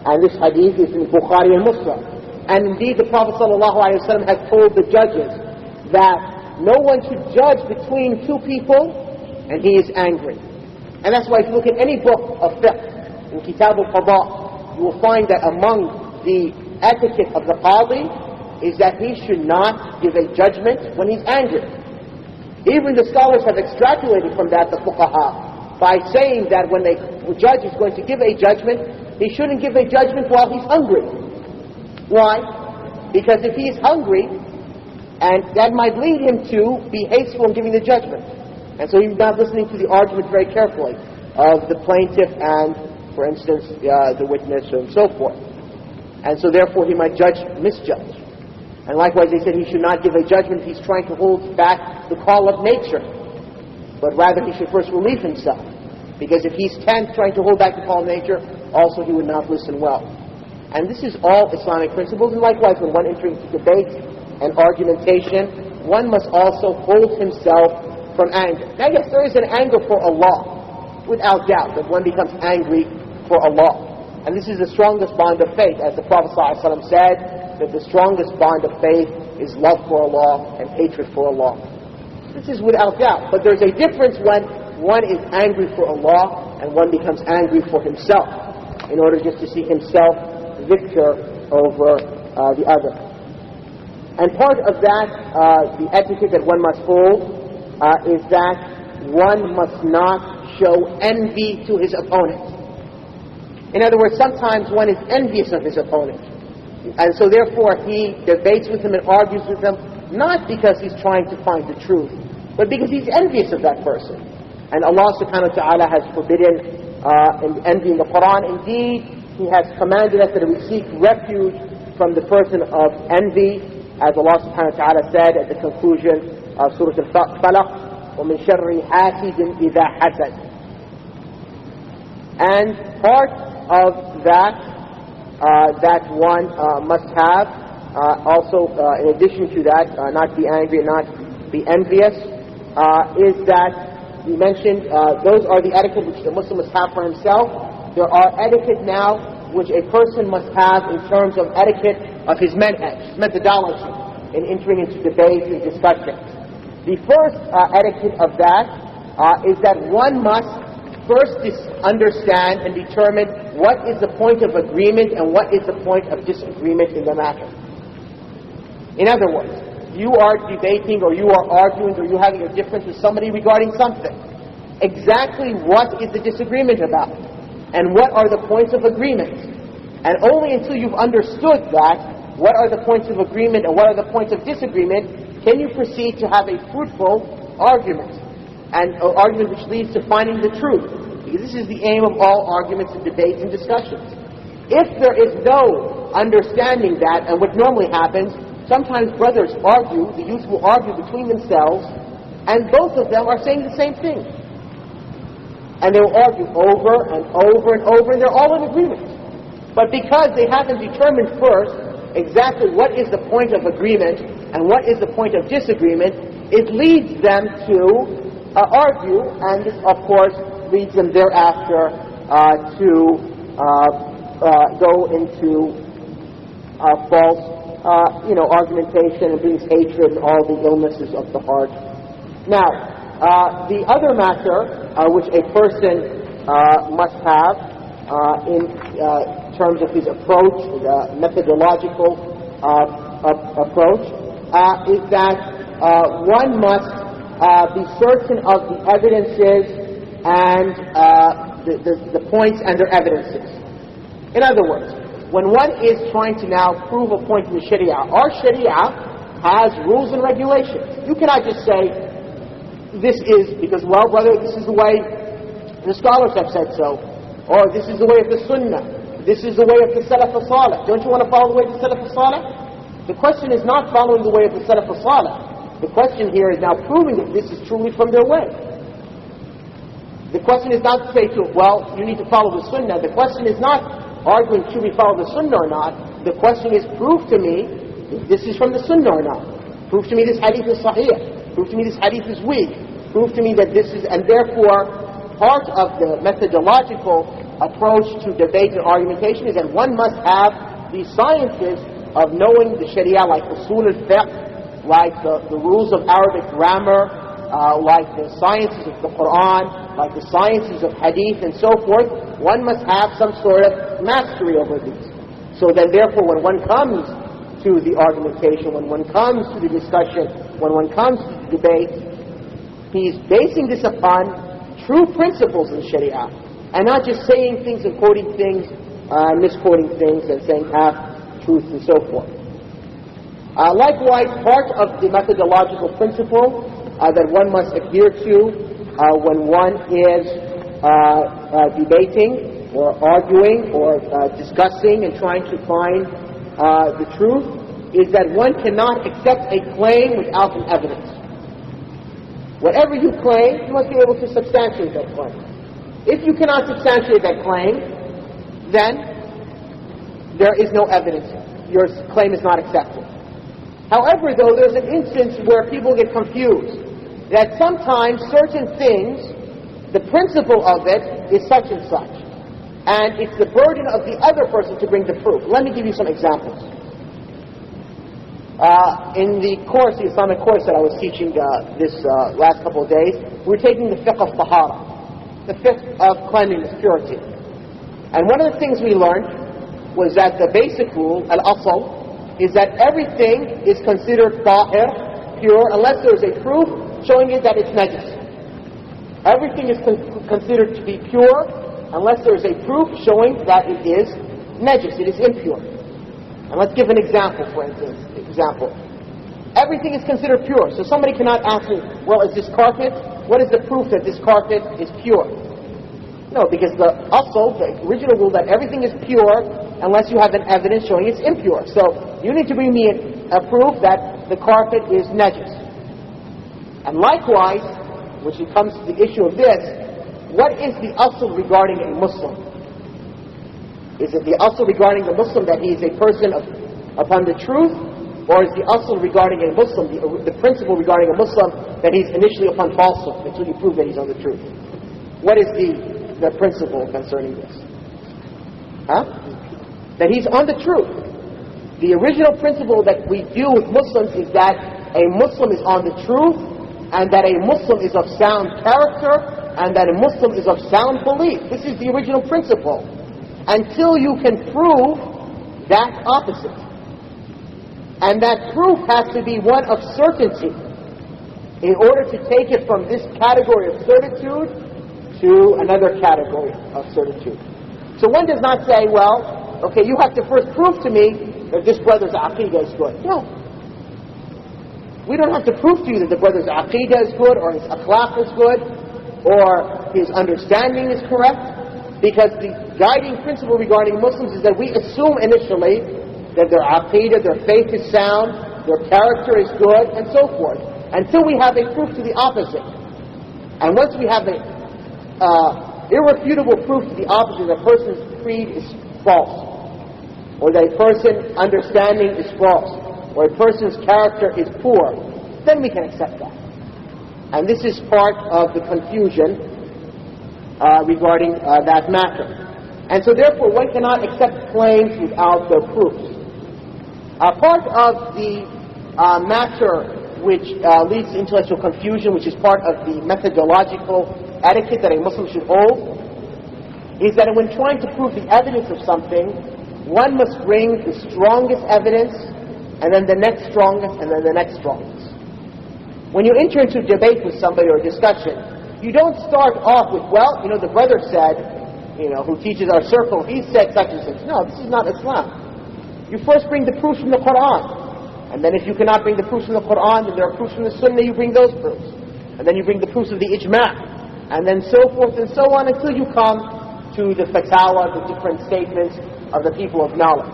And this hadith is in Bukhari and Muslim. And indeed, the Prophet ﷺ has told the judges that no one should judge between two people and he is angry. And that's why if you look at any book of fiqh, in Kitab al-Qada, you will find that among the etiquette of the qadi is that he should not give a judgment when he's angry. Even the scholars have extrapolated from that, the fuqaha, by saying that when the judge is going to give a judgment, he shouldn't give a judgment while he's hungry. Why? Because if he is hungry, and that might lead him to be hasteful in giving the judgment. And so he's not listening to the argument very carefully of the plaintiff and, for instance, the witness and so forth. And so therefore he might misjudge. And likewise they said he should not give a judgment if he's trying to hold back the call of nature, but rather he should first relieve himself. Because if he's tense trying to hold back the call of nature, also he would not listen well. And this is all Islamic principles. And likewise when one enters into debate and argumentation, one must also hold himself from anger. Now yes, there is an anger for Allah, without doubt, that one becomes angry for Allah. And this is the strongest bond of faith, as the Prophet ﷺ said, that the strongest bond of faith is love for Allah and hatred for Allah. This is without doubt. But there's a difference when one is angry for Allah and one becomes angry for himself, in order just to see himself victor over the other. And part of that, the etiquette that one must hold, is that one must not show envy to his opponent. In other words, sometimes one is envious of his opponent. And so therefore he debates with him and argues with him, not because he's trying to find the truth, but because he's envious of that person. And Allah subhanahu wa ta'ala has forbidden envy in the Qur'an. Indeed, He has commanded us that we seek refuge from the person of envy, as Allah subhanahu wa ta'ala said at the conclusion of Surah Al-Falaq, وَمِن شَرِّ حَاسِدٍ إِذَا حَسَدٍ. And part of that that one must have, also in addition to that, not be angry and not be envious, is that we mentioned those are the etiquette which the Muslim must have for himself. There are etiquette now which a person must have in terms of etiquette of his methodology in entering into debates and discussions. The first etiquette of that is that one must first understand and determine what is the point of agreement and what is the point of disagreement in the matter. In other words, you are debating or you are arguing or you're having a difference with somebody regarding something. Exactly what is the disagreement about? And what are the points of agreement? And only until you've understood that, what are the points of agreement and what are the points of disagreement, can you proceed to have a fruitful argument. And an argument which leads to finding the truth. Because this is the aim of all arguments and debates and discussions. If there is no understanding that, and what normally happens, sometimes brothers argue, the youth will argue between themselves, and both of them are saying the same thing. And they will argue over and over and over, and they're all in agreement. But because they haven't determined first exactly what is the point of agreement and what is the point of disagreement, it leads them to argue, and this, of course, leads them thereafter to go into false, argumentation, and brings hatred and all the illnesses of the heart. Now, the other matter which a person must have in terms of his approach, the methodological approach, is that one must be certain of the evidences and the points and their evidences. In other words, when one is trying to now prove a point in the Sharia, our Sharia has rules and regulations. You cannot just say, this is because, well, brother, this is the way the scholars have said so, or this is the way of the Sunnah, this is the way of the Salaf as-Salih. Don't you want to follow the way of the Salaf as-Salih? The question is not following the way of the Salaf as-Salih. The question here is now proving that this is truly from their way. The question is not to say to, well, you need to follow the Sunnah. The question is not arguing should we follow the Sunnah or not. The question is, prove to me if this is from the Sunnah or not. Prove to me this hadith is sahih. Prove to me this hadith is weak. Prove to me that this is, and therefore part of the methodological approach to debate and argumentation is that one must have the sciences of knowing the Sharia, like usul al-fiqh, like the rules of Arabic grammar, like the sciences of the Qur'an, like the sciences of hadith and so forth. One must have some sort of mastery over these. So then therefore when one comes to the argumentation, when one comes to the discussion, when one comes to the debate, he's basing this upon true principles in Sharia, and not just saying things and quoting things, misquoting things and saying half truths and so forth. Likewise, part of the methodological principle that one must adhere to when one is debating or arguing or discussing and trying to find the truth is that one cannot accept a claim without an evidence. Whatever you claim, you must be able to substantiate that claim. If you cannot substantiate that claim, then there is no evidence. Your claim is not accepted. However, though, there's an instance where people get confused, that sometimes certain things, the principle of it is such and such, and it's the burden of the other person to bring the proof. Let me give you some examples. In the course, the Islamic course that I was teaching this last couple of days, we were taking the fiqh of tahara, the fiqh of cleanliness, purity. And one of the things we learned was that the basic rule, al-asl, is that everything is considered tahir, pure, unless there is a proof showing it that it's najis. Everything is considered to be pure unless there is a proof showing that it is najis, it is impure. And let's give an example, for instance. Everything is considered pure, so somebody cannot ask me, well, is this carpet, what is the proof that this carpet is pure? No, because the asl, the original rule, that everything is pure unless you have an evidence showing it's impure. So you need to bring me a proof that the carpet is najis. And likewise, when it comes to the issue of this, what is the asl regarding a Muslim? Is it the asl regarding the Muslim that he is a person upon the truth? Or is the asl regarding a Muslim, the principle regarding a Muslim, that he's initially upon falsehood until you prove that he's on the truth? What is the principle concerning this? That he's on the truth. The original principle that we deal with Muslims is that a Muslim is on the truth, and that a Muslim is of sound character, and that a Muslim is of sound belief. This is the original principle. Until you can prove that opposite. And that proof has to be one of certainty in order to take it from this category of certitude to another category of certitude. So one does not say, well, okay, you have to first prove to me that this brother's aqidah is good. No. We don't have to prove to you that the brother's aqidah is good, or his akhlaq is good, or his understanding is correct, because the guiding principle regarding Muslims is that we assume initially that their aqidah, their faith is sound, their character is good, and so forth, until we have a proof to the opposite. And once we have an irrefutable proof to the opposite, that a person's creed is false, or that a person's understanding is false, or a person's character is poor, then we can accept that. And this is part of the confusion regarding that matter. And so therefore one cannot accept claims without their proofs. Part of the matter which leads to intellectual confusion, which is part of the methodological etiquette that a Muslim should hold, is that when trying to prove the evidence of something, one must bring the strongest evidence, and then the next strongest, and then the next strongest. When you enter into a debate with somebody or a discussion, you don't start off with, well, the brother said, who teaches our circle, he said such and such. No, this is not Islam. You first bring the proof from the Qur'an. And then if you cannot bring the proofs from the Qur'an, then there are proofs from the Sunnah, you bring those proofs. And then you bring the proofs of the ijma'. And then so forth and so on until you come to the fatawa, the different statements of the people of knowledge.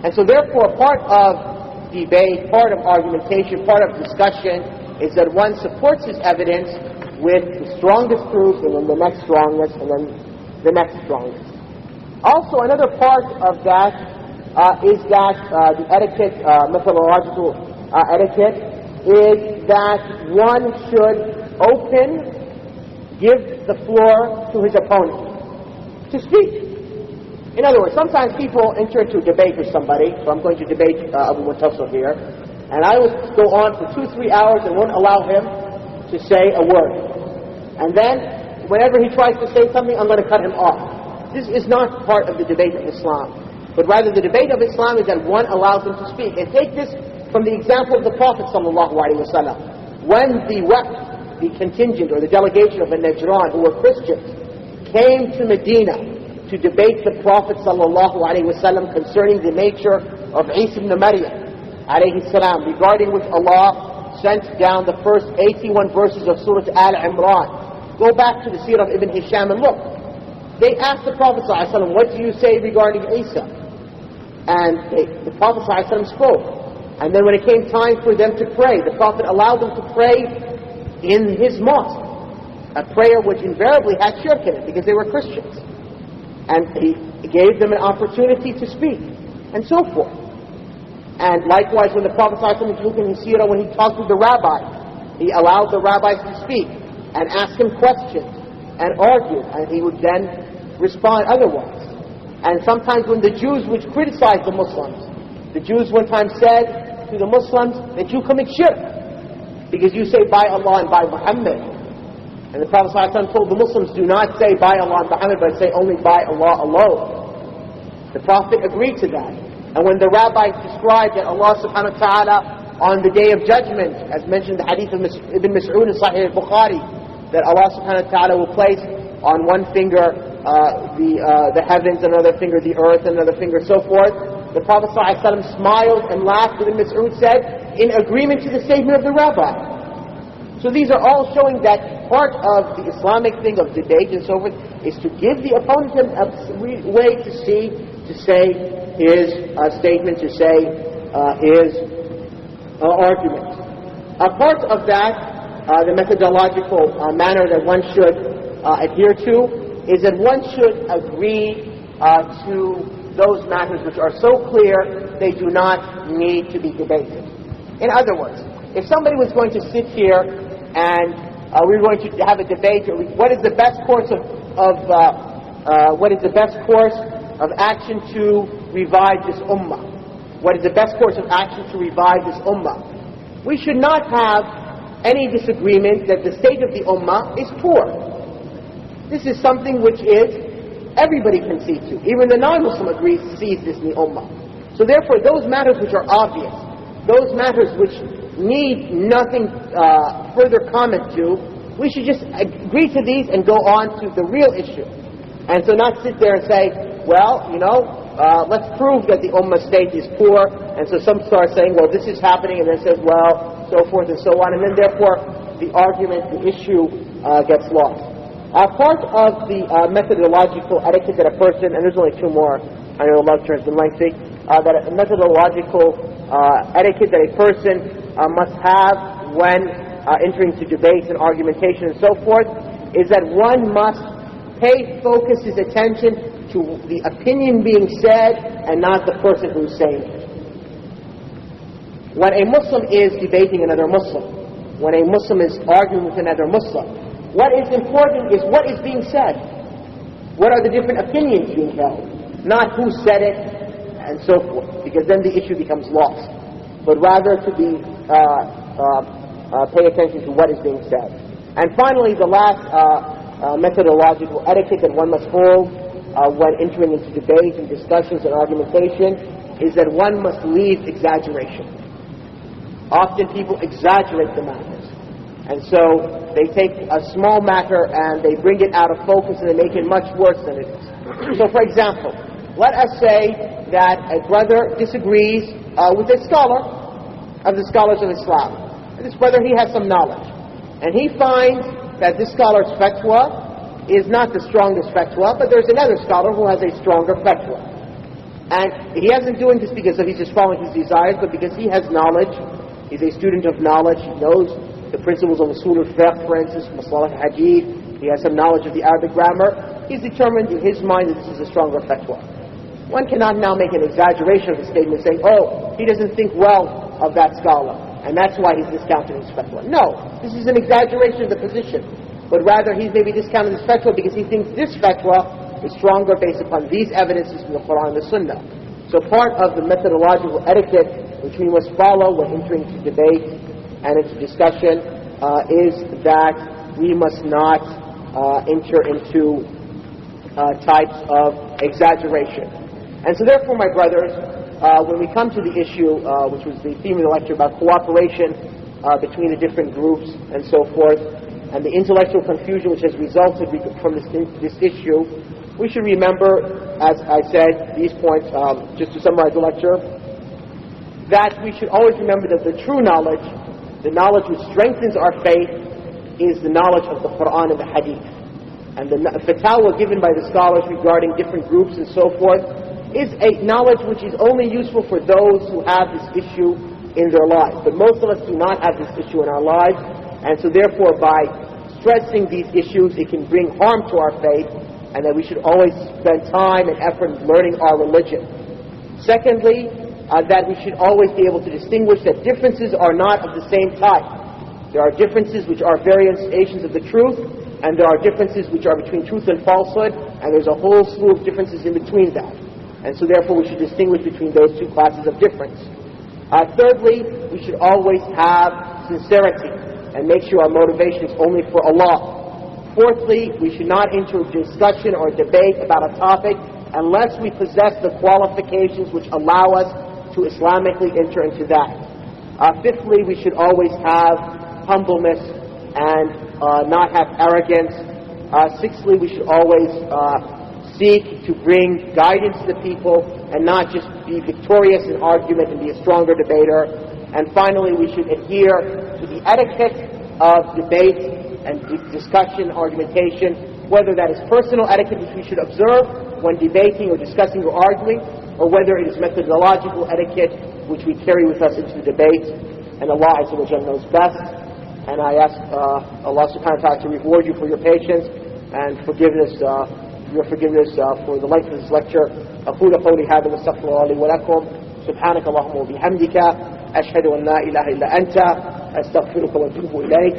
And so therefore part of debate, part of argumentation, part of discussion is that one supports his evidence with the strongest proofs and then the next strongest and then the next strongest. Also another part of that is that the etiquette, methodological etiquette, is that one should give the floor to his opponent to speak. In other words, sometimes people enter into a debate with somebody, so I'm going to debate Abu Muntasir here, and I will go on for 2-3 hours and won't allow him to say a word. And then, whenever he tries to say something, I'm going to cut him off. This is not part of the debate of Islam, but rather the debate of Islam is that one allows him to speak. And take this from the example of the Prophet ﷺ. When the contingent or the delegation of the Najran, who were Christians, came to Medina to debate the Prophet ﷺ concerning the nature of Isa ibn Maryam alayhi salam, regarding which Allah sent down the first 81 verses of Surah Al-Imran. Go back to the Seerah of Ibn Hisham and look. They asked the Prophet ﷺ, what do you say regarding Isa? And the Prophet ﷺ spoke. And then when it came time for them to pray, the Prophet allowed them to pray in his mosque, a prayer which invariably had shirk in it because they were Christians. And he gave them an opportunity to speak, and so forth. And likewise, when the Prophet ﷺ, when he talked with the rabbis, he allowed the rabbis to speak and ask him questions and argue, and he would then respond otherwise. And sometimes when the Jews would criticize the Muslims, the Jews one time said to the Muslims that you commit shirk because you say by Allah and by Muhammad. And the Prophet ﷺ told the Muslims, do not say by Allah and Muhammad, but say only by Allah alone. The Prophet agreed to that. And when the rabbis described that Allah subhanahu wa ta'ala on the day of judgment, as mentioned in the hadith of Ibn Mas'ud in Sahih al-Bukhari, that Allah subhanahu wa ta'ala will place on one finger the heavens, another finger the earth, another finger so forth. The Prophet ﷺ smiled and laughed, Ibn Mas'ud said, in agreement to the statement of the rabbi. So these are all showing that part of the Islamic thing of debate and so forth is to give the opponent a way to say his statement, to say his argument. A part of that, the methodological manner that one should adhere to, is that one should agree to those matters which are so clear they do not need to be debated. In other words, if somebody was going to sit here and we were going to have a debate, what is the best course of action to revive this ummah? What is the best course of action to revive this ummah? We should not have any disagreement that the state of the ummah is poor. This is something which everybody can see to. Even the non-Muslim sees this in the ummah. So therefore, those matters which are obvious, those matters which need nothing further comment to, we should just agree to these and go on to the real issue. And so not sit there and say, well, let's prove that the ummah state is poor. And so some start saying, well, this is happening, and then says, well, so forth and so on. And then therefore, the argument, the issue gets lost. Part of the methodological etiquette that a person, and there's only two more, I know the lecture has been lengthy, that a methodological etiquette that a person must have when entering into debates and argumentation and so forth, is that one must focus his attention to the opinion being said and not the person who's saying it. When a Muslim is debating another Muslim, when a Muslim is arguing with another Muslim, what is important is what is being said. What are the different opinions being held? Not who said it and so forth, because then the issue becomes lost. But rather to be pay attention to what is being said. And finally, the last methodological etiquette that one must hold when entering into debates and discussions and argumentation is that one must leave exaggeration. Often people exaggerate the matters. And so they take a small matter and they bring it out of focus and they make it much worse than it is. So for example, let us say that a brother disagrees with a scholar of the scholars of Islam. And this brother, he has some knowledge. And he finds that this scholar's fatwa is not the strongest fatwa, but there's another scholar who has a stronger fatwa. And he isn't doing this because he's just following his desires, but because he has knowledge. He's a student of knowledge. He knows the principles of usul al-fiqh, for instance, masalah al-hadith. He has some knowledge of the Arabic grammar. He's determined in his mind that this is a stronger fatwa. One cannot now make an exaggeration of the statement saying, oh, he doesn't think well of that scholar, and that's why he's discounting his fatwa. No, this is an exaggeration of the position. But rather he's maybe discounting this fatwa because he thinks this fatwa is stronger based upon these evidences from the Qur'an and the Sunnah. So part of the methodological etiquette which we must follow when entering into debate and into discussion is that we must not enter into types of exaggeration. And so therefore, my brothers, when we come to the issue, which was the theme of the lecture about cooperation between the different groups and so forth, and the intellectual confusion which has resulted from this issue, we should remember, as I said, these points, just to summarize the lecture, that we should always remember that the true knowledge, the knowledge which strengthens our faith, is the knowledge of the Qur'an and the Hadith. And the fatwa given by the scholars regarding different groups and so forth is a knowledge which is only useful for those who have this issue in their lives. But most of us do not have this issue in our lives, and so therefore by stressing these issues it can bring harm to our faith, and that we should always spend time and effort in learning our religion. Secondly, that we should always be able to distinguish that differences are not of the same type. There are differences which are variations of the truth, and there are differences which are between truth and falsehood, and there's a whole slew of differences in between that. And so therefore we should distinguish between those two classes of difference. Thirdly, we should always have sincerity and make sure our motivation is only for Allah. Fourthly, we should not enter a discussion or a debate about a topic unless we possess the qualifications which allow us to Islamically enter into that. Fifthly, we should always have humbleness and not have arrogance. Sixthly, we should always seek to bring guidance to the people and not just be victorious in argument and be a stronger debater. And finally, we should adhere to the etiquette of debate and discussion, argumentation, whether that is personal etiquette which we should observe when debating or discussing or arguing, or whether it is methodological etiquette which we carry with us into the debate. And Allah Azza wa Jalla knows best. And I ask Allah subhanahu wa ta'ala to reward you for your patience and forgiveness, your forgiveness for the length of this lecture. أقول قولي هذا واستغفر الله لي ولكم سبحانك اللهم وبحمدك أشهد أن لا إله إلا أنت أستغفرك وأتوب إليك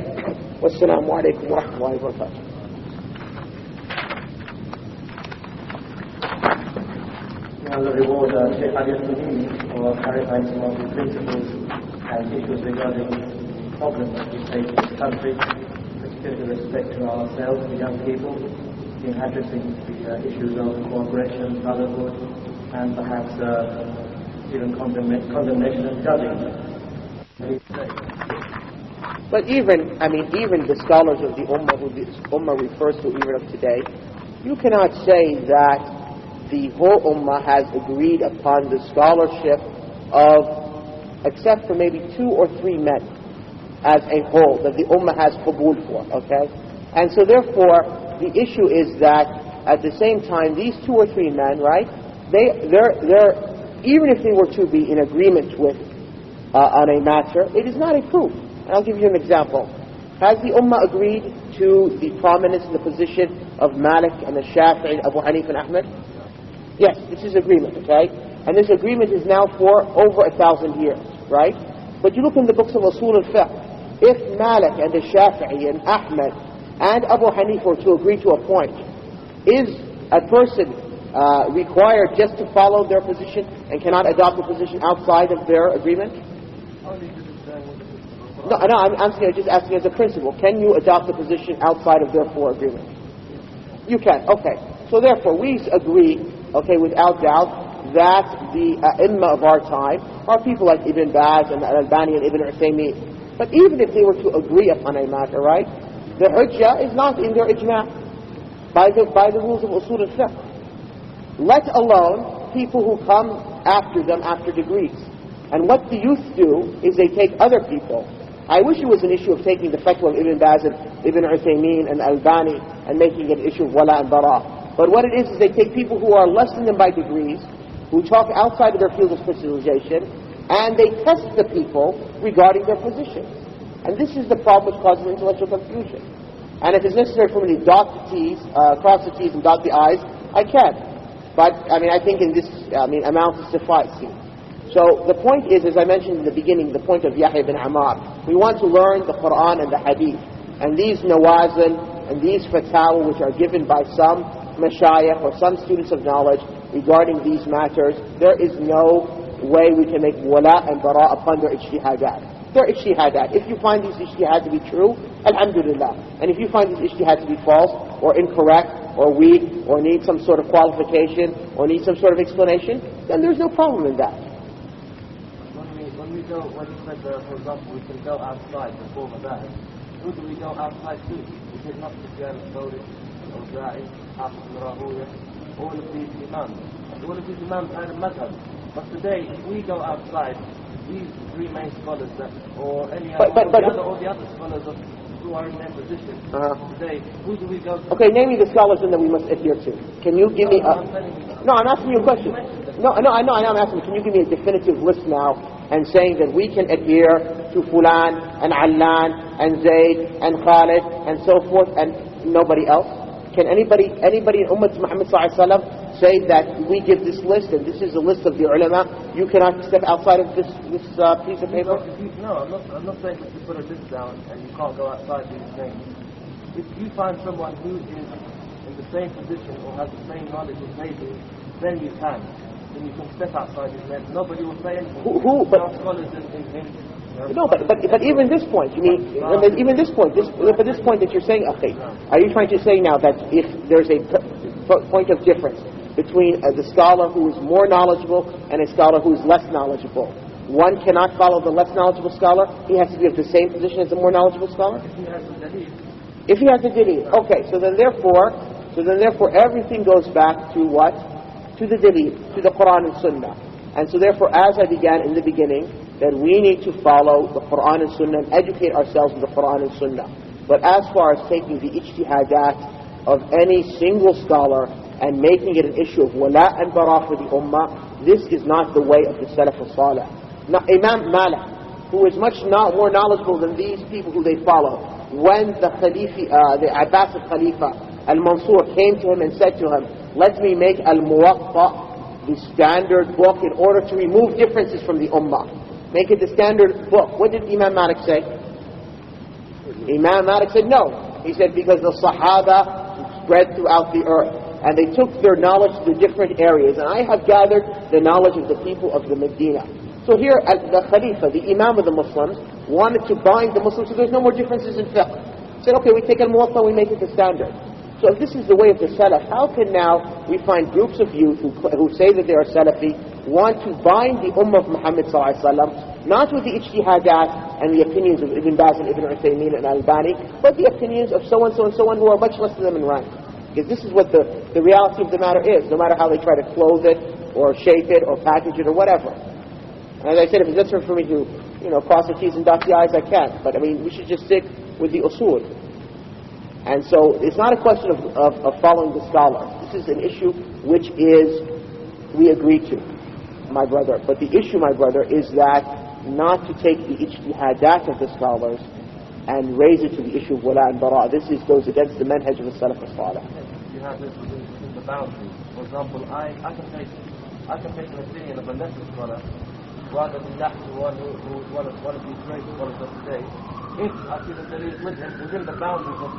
والسلام عليكم ورحمة الله وبركاته. May Allah reward Sheikh at-Tamimi for clarifying some of the principles and issues regarding problems that we face in this country, particularly with respect to ourselves, the young people, in addressing the issues of cooperation, brotherhood, and perhaps even condemnation and judging. But even the scholars of the Ummah, who the Ummah refers to even of today, you cannot say that the whole Ummah has agreed upon the scholarship of, except for maybe 2 or 3 men as a whole, that the Ummah has qabul for, okay? And so therefore, the issue is that at the same time, these 2 or 3 men, right, they're even if they were to be in agreement with on a matter, it is not a proof. And I'll give you an example. Has the Ummah agreed to the prominence and the position of Malik and the Shafi'i, Abu Hanif and Ahmed? Yes, this is agreement, okay? And this agreement is now for over 1,000 years, right? But you look in the books of Usul al-Fiqh, if Malik and the Shafi'i and Ahmed and Abu Hanif were to agree to a point, is a person required just to follow their position and cannot adopt a position outside of their agreement? No, I'm just asking as a principle. Can you adopt a position outside of their 4 agreement? You can, okay. So therefore, we agree, okay, without doubt, that the Imma of our time are people like Ibn Baz and Al-Albani and Ibn Uthaymeen. But even if they were to agree upon a matter, right, the hujjah is not in their ijma' by the rules of usul al-fiqh. Let alone people who come after them after degrees. And what the youth do is they take other people. I wish it was an issue of taking the fatwa of Ibn Baz, Ibn Uthaymeen and Albani and making it an issue of wala and bara. But what it is they take people who are less than them by degrees, who talk outside of their field of specialization, and they test the people regarding their positions. And this is the problem which causes intellectual confusion. And if it's necessary for me to dot the T's, cross the T's and dot the I's, I can. But, I think in this, amount to suffice here. So the point is, as I mentioned in the beginning, the point of Yahya ibn Ammar, we want to learn the Qur'an and the Hadith. And these nawazil and these fatwa which are given by some mashayikh or some students of knowledge regarding these matters, there is no way we can make wala and bara upon their ijtihadat. They're ijtihadat. If you find these ijtihad to be true, alhamdulillah. And if you find these ijtihad to be false or incorrect or weak or need some sort of qualification or need some sort of explanation, then there's no problem in that. When you said, for example, we can go outside before Madhab, who do we go outside to? Is it not Sufyan al-Thawri, al-Za'i, Hafiz al-Rahuya, all of these imams? And all of these imams had a madhab. But today, if we go outside, these three main scholars or any other, all the other scholars who are in their position today, who do we go to? Okay, name me the scholars then that we must adhere to. Can you give me a... No, I'm asking you a question. No, I know, I'm asking you, can you give me a definitive list now and saying that we can adhere to Fulan and Allan and Zayd and Khalid and so forth and nobody else? Can anybody in Ummah Muhammad sallallahu alaihi wasallam say that we give this list and this is a list of the ulama, you cannot step outside of this piece of paper? No, I'm not saying that you put a list down and you can't go outside these names. If you find someone who is in the same position or has the same knowledge as they do, then you can. Then you can step outside these names. Nobody will say anything. No, but even this point, you mean, even this point, this point that you're saying, akhi, are you trying to say now that if there's a point of difference between the scholar who is more knowledgeable and a scholar who is less knowledgeable, one cannot follow the less knowledgeable scholar, he has to be of the same position as the more knowledgeable scholar? If he has the dalil. Okay, so then therefore everything goes back to what? To the dalil, to the Qur'an and Sunnah. And so therefore, as I began in the beginning, that we need to follow the Qur'an and Sunnah and educate ourselves in the Qur'an and Sunnah. But as far as taking the ijtihadat of any single scholar and making it an issue of wala and bara for the ummah, this is not the way of the Salaf al-Salih. Now, Imam Malik, who is much more knowledgeable than these people who they follow, when the Abbasid Khalifa, Al-Mansur, came to him and said to him, let me make Al-Muwatta the standard book in order to remove differences from the ummah. Make it the standard book. What did Imam Malik say? Imam Malik said no. He said because the Sahaba spread throughout the earth and they took their knowledge to different areas, and I have gathered the knowledge of the people of the Medina. So here the Khalifa, the Imam of the Muslims, wanted to bind the Muslims so there's no more differences in fiqh. Said okay, we take Al-Muwatta, we make it the standard. So if this is the way of the Salaf, how can now we find groups of youth who say that they are Salafi, want to bind the Ummah of Muhammad sallallahu alaihi wasallam, not with the ijtihadat and the opinions of Ibn Baz and Ibn Uthaymeen and Albani, but the opinions of so-and-so and so-on who are much less than them in rank. Because this is what the reality of the matter is, no matter how they try to clothe it, or shape it, or package it, or whatever. And as I said, if it's necessary for me to, cross the T's and dot the I's, I can. But we should just stick with the usul. And so it's not a question of following the scholar. This is an issue which we agree to, my brother. But the issue, my brother, is that not to take the ijtihadat of the scholars and raise it to the issue of wala and bara. This goes against the manhaj of the Salaf al-Salih. You have this within the boundaries. For example, I can take an opinion of a lesser scholar rather than that to one of these great scholars of today. If I see that there is within the boundaries of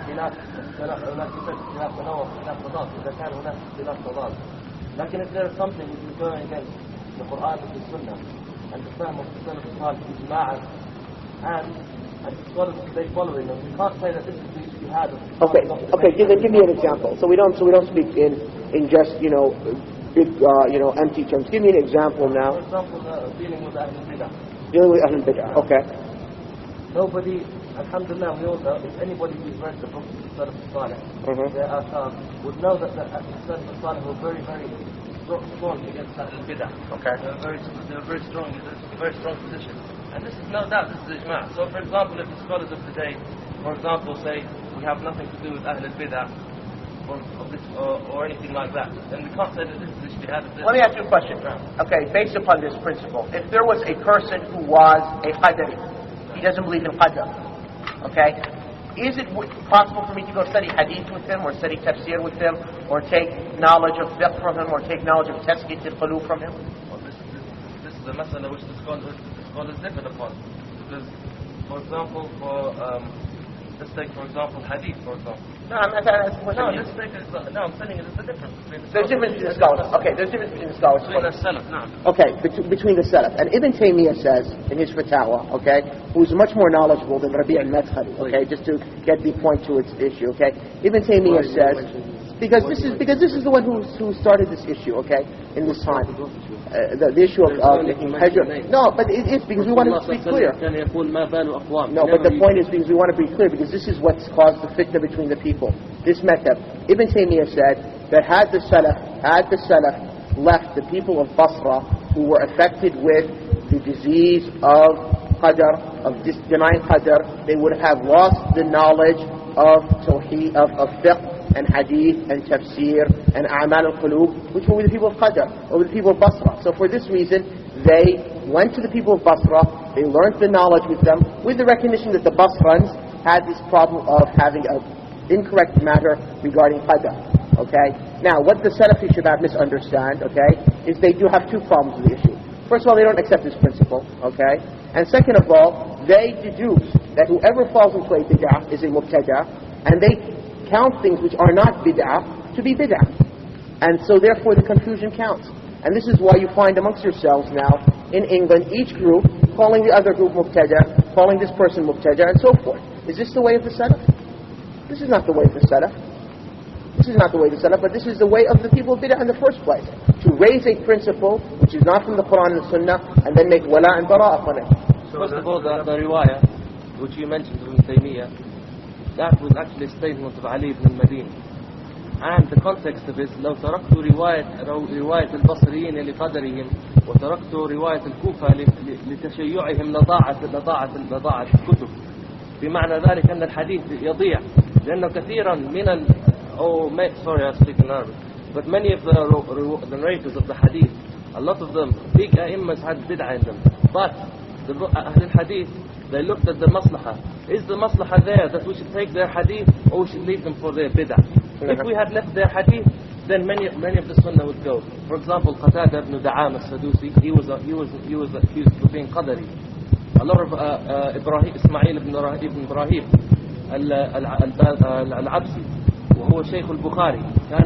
khilaf, like you said, khilaf tanawwur, khilaf tadad, إذا كان هناك khilaf tadad. لكن if there is something which is going against the Qur'an and the Sunnah and the Fahm of the Salaf al-Salih ijma'an and scholars they following them, we can't say that this is the ijtihad of Okay, then give me an example. So we don't speak in just big empty terms. Give me an example now. For example, dealing with Ahlul Bid'ah. Dealing with Ahlul Bid'ah. Okay. Nobody, alhamdulillah, we all know, if anybody who's read the books of the Salaf al-Salih, their Athar, would know that the Salaf al-Salih were very, very strong against al-bid'ah. Okay. They're very strong. It's a very strong position. And this is no doubt, this is ijma'. So for example, if the scholars of today, for example, say we have nothing to do with ahl al-bid'ah or anything like that, then we can't say that this is ijtihad. Let me ask you a question. Okay, based upon this principle, if there was a person who was a qadari, he doesn't believe in qadar, okay, is it possible for me to go study hadith with him, or study tafsir with him, or take knowledge of fiqh from him, or take knowledge of tazkiyat al-qulub from him? Well, this is a mas'ala which the scholars differ upon. Because, for example, let's take, for example, hadith, for example. No, I'm not asking what I'm saying there's a difference between the scholars. There's a difference between the scholars. Okay, there's a difference between the scholars. Between the salaf, no. Okay, between the Salaf. And Ibn Taymiyyah says in his fatwa, okay, who's much more knowledgeable than Rabi' al-Madkhali, okay, just to get the point to its issue, okay. Ibn Taymiyyah says, because this is the one who started this issue, okay, in this time. The issue of making hajr. No, but it's because we want to be clear. No, but the point is because we want to be clear, because this is what's caused the fitna between the people. This method. Ibn Taymiyyah said that had the Salaf left the people of Basra who were affected with the disease of qadar, of denying qadar, they would have lost the knowledge of tawheed, of fiqh and hadith and tafsir and a'mal al-qulub, which were with the people of qadar, or with the people of Basra. So for this reason, they went to the people of Basra, they learned the knowledge with them, with the recognition that the Basrans had this problem of having an incorrect matter regarding qadar. Okay? Now, what the Salafi Shabab misunderstand, okay, is they do have two problems with the issue. First of all, they don't accept this principle, okay? And second of all, they deduce that whoever falls into a bid'ah is a mubtada', and they count things which are not bid'ah to be bid'ah. And so therefore the confusion counts. And this is why you find amongst yourselves now, in England, each group calling the other group mubtada', calling this person mubtada', and so forth. Is this the way of the Salaf? This is not the way of the Salaf. This is not the way of the Salaf, but this is the way of the people of bid'ah in the first place. To raise a principle which is not from the Qur'an and the Sunnah, and then make wala and bara'ah on it. First of all, the riwayah, which you mentioned in Taymiyyah, that was actually a statement of Ali ibn al-Madini. And the context of it, لو تركت رواية البصريين لقدرهم وتركت رواية الكوفة لتشيعهم لضاعت الكتب. بمعنى ذلك أن الحديث يضيع لأنه كثيرا من sorry, I speak in Arabic, but many of the narrators of the hadith, a lot of them, big a'immas had bid'ah in them. But the Ahl al-Hadith, they looked at the maslahah. Is the maslahah there that we should take their hadith, or we should leave them for their bid'ah? If we had left their hadith, then many of the sunnah would go. For example, Qatada ibn Da'am al-Sadusi, he was accused of being qadari. A lot of Ismail ibn Ibrahim al-Absi, وهو شيخ البخاري كان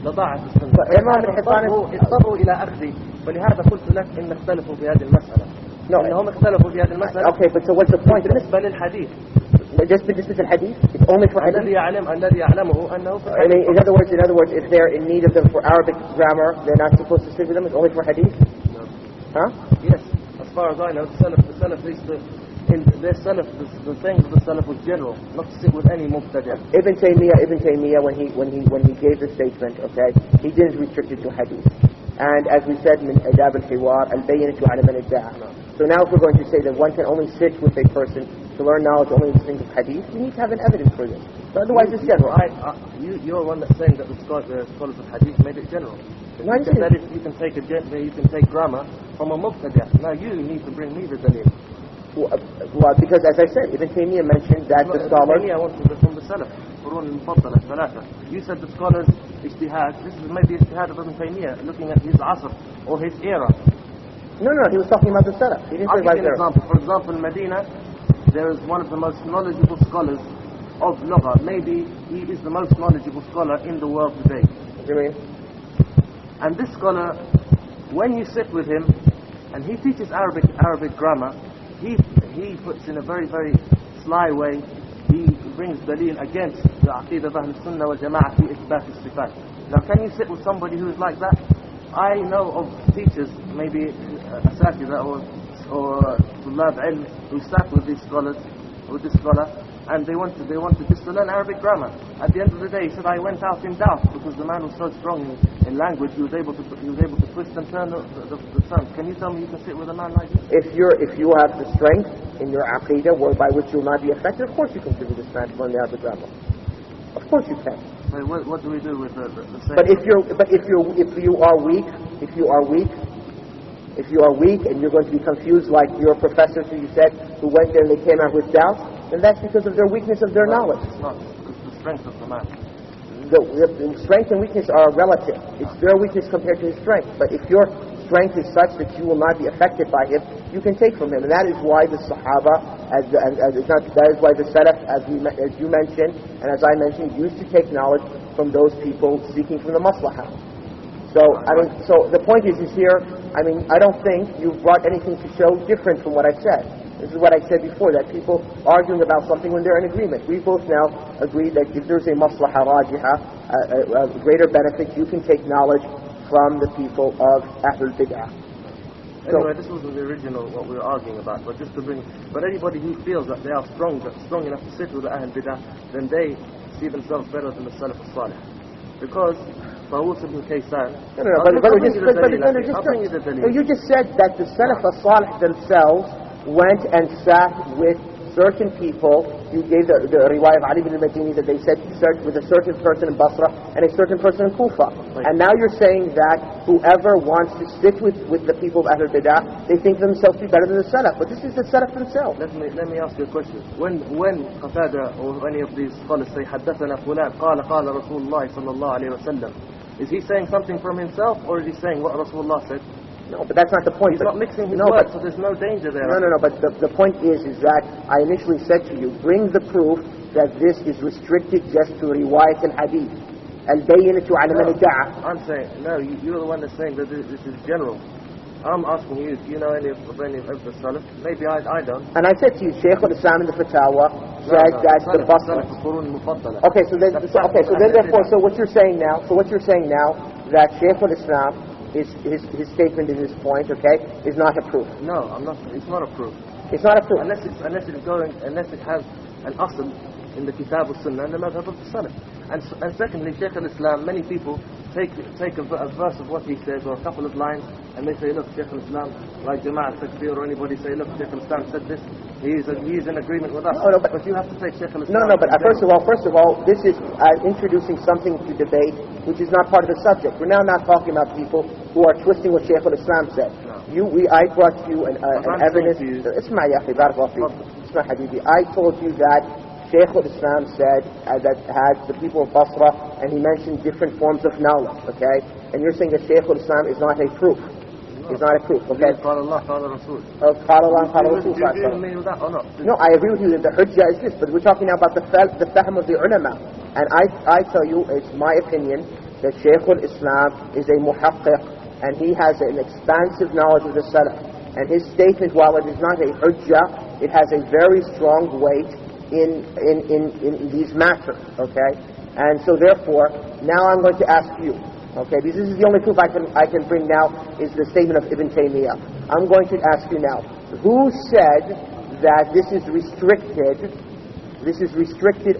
لضاعت السنة. اضطروا إلى أخذ، ولهذا قلت لك إن اختلفوا في هذه المسألة. إنهم اختلفوا في هذه المسألة. Okay, but so what's the point? بالنسبة للحديث. Just بالنسبة للحديث? It's only for hadith? الذي يعلمه أنه. I mean, in other words, if they're in need of them for Arabic grammar, they're not supposed to sit with them. It's only for hadith? No. Huh? Yes. As far as I know, the Salaf is the things of the Salaf was general, not to sit with any mubtada'. Ibn Taymiyyah, when he gave the statement, okay, he didn't restrict it to hadith. And as we said, min adab al-hiwar, al-bayyinatu ala man idda'a. So now if we're going to say that one can only sit with a person to learn knowledge only in the things of hadith, we need to have an evidence for this. So otherwise it's general. You're one that's saying that the scholars of hadith made it general. You can take grammar from a mubtada'. Now you need to bring me the dalil. Well, because as I said, Ibn Taymiyyah mentioned that the scholars... I want to from the Salaf, Qur'an al-Mufaddala, Thalatha. You said the scholars ijtihad. This is maybe ijtihad of Ibn Taymiyyah, looking at his asr, or his era. No, he was talking about the Salaf. He didn't I'll say give you an example. For example, in Medina, there is one of the most knowledgeable scholars of Lugha. Maybe he is the most knowledgeable scholar in the world today. What do you mean? And this scholar, when you sit with him, and he teaches Arabic grammar, he puts in a very, very sly way, he brings dalil against the Aqidah of Ahl Sunnah wal Jama'ah fi ithbat al-sifat. Now can you sit with somebody who is like that? I know of teachers, maybe asatidha or tulab ilm, who sat with these scholars, with this scholar, and they wanted just to learn Arabic grammar. At the end of the day, he said, I went out in doubt because the man was so strong in language. He was able to twist and turn the terms. Can you tell me you can sit with a man like this? If you have the strength in your aqidah by which you will not be affected, of course you can sit with this man to learn the Arabic grammar. Of course you can. So what do we do with the same? But if you are weak and you're going to be confused like your professors who you said who went there and they came out with doubts, then that's because of their weakness of their knowledge. It's not. It's the strength of the man. The strength and weakness are relative. It's their weakness compared to his strength. But if your strength is such that you will not be affected by him, you can take from him. And that is why the Sahaba, that is why the Salaf, as you mentioned, and as I mentioned, used to take knowledge from those people seeking from the maslahah. So the point is here, I don't think you've brought anything to show different from what I said. This is what I said before, that people arguing about something when they're in agreement. We both now agree that if there's a maslaha rajiha, a greater benefit, you can take knowledge from the people of Ahlul Bid'ah. Anyway, this wasn't the original what we were arguing about, but anybody who feels that they are strong enough to sit with the Ahlul Bid'ah, then they see themselves better than the Salaf al-Salih. Because Tawus ibn Kaysan... You just said that the Salaf al-Salih themselves went and sat with certain people. You gave the riwayah of Ali ibn al-Madini that they said with a certain person in Basra and a certain person in Kufa. Right. And now you're saying that whoever wants to sit with the people of Ahlul Bid'ah, they think themselves to be better than the Salaf. But this is the Salaf themselves. Let me ask you a question. When Qatada or any of these scholars say حدثنا فلان قال رسول الله صلى الله عليه وسلم, is he saying something from himself or is he saying what Rasulullah said? No, but that's not the point. He's not mixing his words, so there's no danger there. No, but the point is that I initially said to you, bring the proof that this is restricted just to riwayat al-hadith. Al-bayyinatu ala man idda'a. I'm saying, no, you're the one that's saying that this is general. I'm asking you, do you know any of the Salaf? Maybe I don't. And I said to you, Shaykh al-Islam in the Fatawa said that the Basra... Okay, so what you're saying now, that Shaykh al-Islam, his statement in this point, okay, is not a proof. No, it's not a proof. It's not a proof. Unless it has an asl in the Kitab al-Sunnah and the madhab of the Salaf. And secondly, Shaykh al-Islam, many people take a verse of what he says or a couple of lines and they say, look, Shaykh al-Islam, like Jama'at Takfir or anybody say, look, Shaykh al-Islam said this, he is in agreement with us. No, but you have to take Shaykh al-Islam. No, but first of all, this is introducing something to debate which is not part of the subject. We're now not talking about people who are twisting what Shaykh al-Islam said. No. I brought you an evidence. Isma ya akhi, barakallahu feek. Isma habibi. I told you that Shaykh al-Islam said that had the people of Basra, and he mentioned different forms of knowledge, okay? And you're saying that Shaykh al-Islam is not a proof. It's not a proof, okay? قال الله قال Rasul. قال الله قال Rasul. Do you agree with that or not? No, I agree with you that the hujjah is this, but we're talking now about the fahm of the ulama. And I tell you, it's my opinion that Shaykh al-Islam is a muhaqqiq, and he has an expansive knowledge of the Salaf. And his statement, while it is not a hujjah, it has a very strong weight in these matters, okay? And so therefore, now I'm going to ask you, okay, because this is the only proof I can bring now is the statement of Ibn Taymiyyah. I'm going to ask you now, who said that this is restricted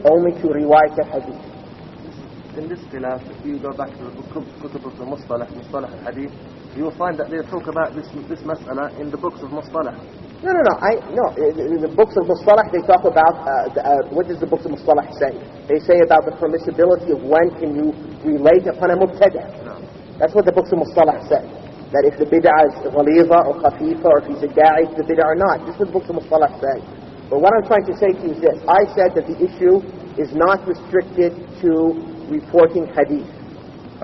only to riwayat al-hadith? In this khilaf, if you go back to the kutub of the Mustalah al-Hadith, you will find that they talk about this mas'ala in the books of Mustalah. No. In the books of Mustalah, they talk about what does the books of Mustalah say? They say about the permissibility of when can you relate upon a mubtada. No. That's what the books of Mustalah say. That if the bid'ah is ghaliza or khafifa, or if he's a da'i to the bid'ah or not. This is what the books of Mustalah say. But what I'm trying to say to you is this. I said that the issue is not restricted to reporting hadith.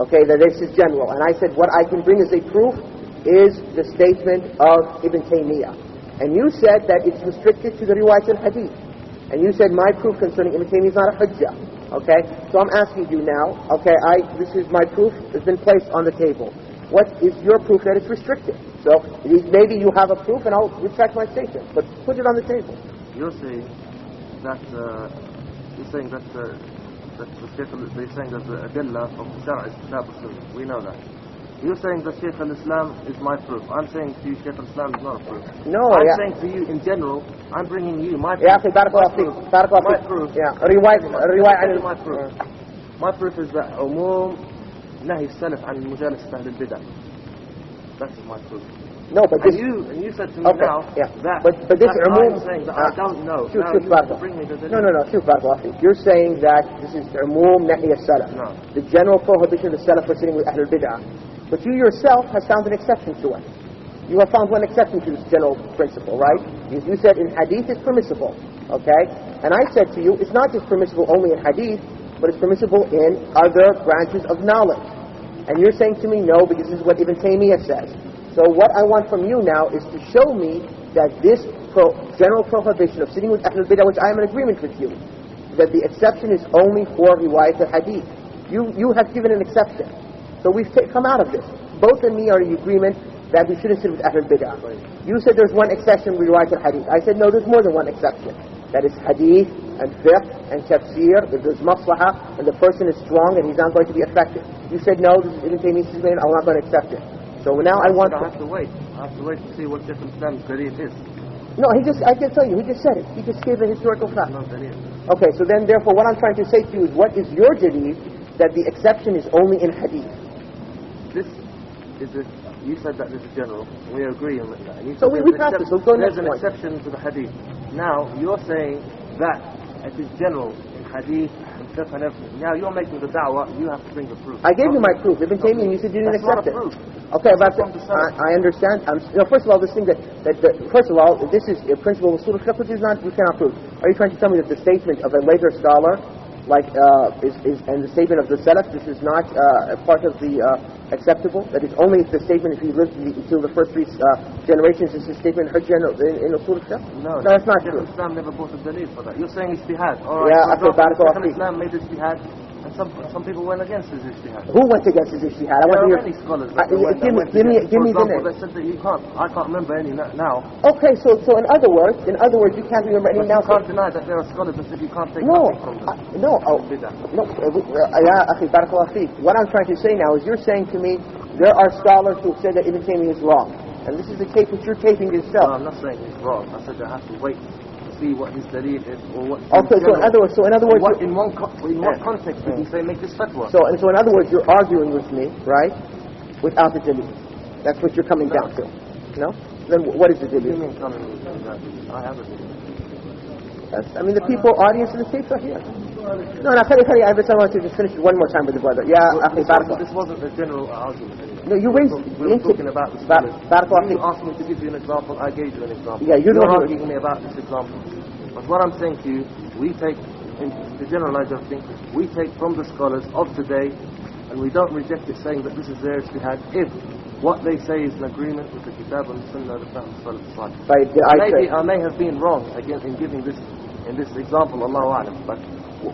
Okay, that this is general. And I said what I can bring as a proof is the statement of Ibn Taymiyyah. And you said that it's restricted to the riwayat al-hadith. And you said my proof concerning Ibn Taymiyyah is not a hujjah. Okay, so I'm asking you now, okay, this is my proof, it's been placed on the table. What is your proof that it's restricted? So maybe you have a proof and I'll retract my statement, but put it on the table. You're saying that they're saying that the adilla of the Shara is Kitab al-Sunnah. We know that. You're saying that Shaykh al-Islam is my proof. I'm saying to you Shaykh al-Islam is not a proof. No, I'm yeah. saying to you in general, I'm bringing you my proof. يا أخي بارك الله فيك بارك الله My فيك. proof. Yeah. رواية عن My proof. My proof is that عموم نهي السلف عن مجالسة أهل البدع. That's my proof. No, but this. And you said to me Okay, now yeah. that But this that عموم. I'm saying that I don't know. شوف Now شوف you بارك bring me the No, شوف بارك الله فيك. You're saying that this is عموم نهي السلف. No. The general prohibition of the salaf for sitting with Ahlul Bid'ah. But you yourself have found an exception to it. You have found one exception to this general principle, right? You said in hadith it's permissible, okay? And I said to you, it's not just permissible only in hadith, but it's permissible in other branches of knowledge. And you're saying to me, no, because this is what Ibn Taymiyyah says. So what I want from you now is to show me that this general prohibition of sitting with Ahlul Bid'ah, which I am in agreement with you, that the exception is only for riwayat al-hadith. You have given an exception. So we've come out of this. Both and me are in agreement that we shouldn't sit with Ahlul Bid'ah. You said there's one exception with riwayat al-hadith. I said no, there's more than one exception. That is hadith and fiqh and tafsir. If there's maslahah and the person is strong and he's not going to be affected. You said no, this is Ibn Taymiyyah's opinion, I'm not going to accept it. So now I want. I have to wait. I have to wait to see what Shaykh al-Islam's dalil is. No, I can tell you, he just said it. He just gave a historical fact. No dalil. Okay, so then therefore what I'm trying to say to you is, what is your dalil that the exception is only in hadith? This is you said that this is general. We agree on that. And you So said we practice. We'll go there's next an point. exception to the hadith. Now you're saying that it is general in hadith and fiqh and everything. Now you're making the da'wah. You have to bring the proof. I gave you my proof. Ibn Taymiyyah, you said you didn't accept it. Okay, but I understand. First of all, this thing first of all, this is a principle of usul al-fiqh, which is not, you cannot prove. Are you trying to tell me that the statement of a later scholar, like and the statement of the Salaf, this is not part of the acceptable? That is only if the statement, if he lived until the first three generations, is a statement in usul al-fiqh? No, that's not true. Islam never brought a dalil for that. You're saying ijtihad. All right. Yeah, Shaykh Islam made ijtihad. And some people went against his ijtihad. Who went against his ijtihad? There are many scholars. Give me the name. They said that you can't. I can't remember any now. Okay, so in other words, you can't remember any now. You can't deny that there are scholars that said you can't take nothing from them. No. Ya akhi, barakallahu feek. What I'm trying to say now is, you're saying to me there are scholars who said that Ibn Taymiyyah is wrong, and this is the tape that you're taping yourself. No, I'm not saying he's wrong. I said I have to wait to see what his dalil is or what. Okay, so in other words, in what context did he say make this fatwa? So in other words, you're arguing with me, right? Without the dalil. That's what you're coming down to. No? Then what is the dalil? You mean coming with I have a dalil. The people, audience, and the tapes are here. No, I just want to just finish it one more time with the brother. This wasn't a general argument. Anyway. No, you raised. We were talking about the scholars. You asked me to give you an example. I gave you an example. Yeah, you're arguing me about this example. But what I'm saying to you, we take, to generalize everything, we take from the scholars of today, and we don't reject it saying that this is their ijtihad if what they say is an agreement with the Kitab and the Sunnah of the Salaf. I may have been wrong again in giving this in this example, Allahu A'lam, but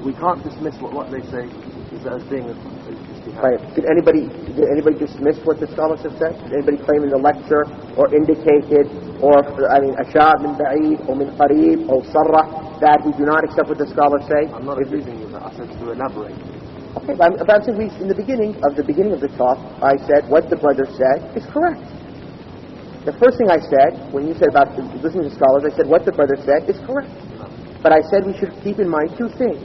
we can't dismiss what they say is as being a ijtihad. Right. Did anybody dismiss what the scholars have said? Did anybody claim in the lecture or indicated or ashar min ba'id or min qareeb or sarrah that we do not accept what the scholars say? I'm not accusing you of that. I said to elaborate. Okay, but I'm saying in the beginning of the talk, I said what the brother said is correct. The first thing I said, when you said about listening to scholars, I said what the brother said is correct. But I said we should keep in mind two things.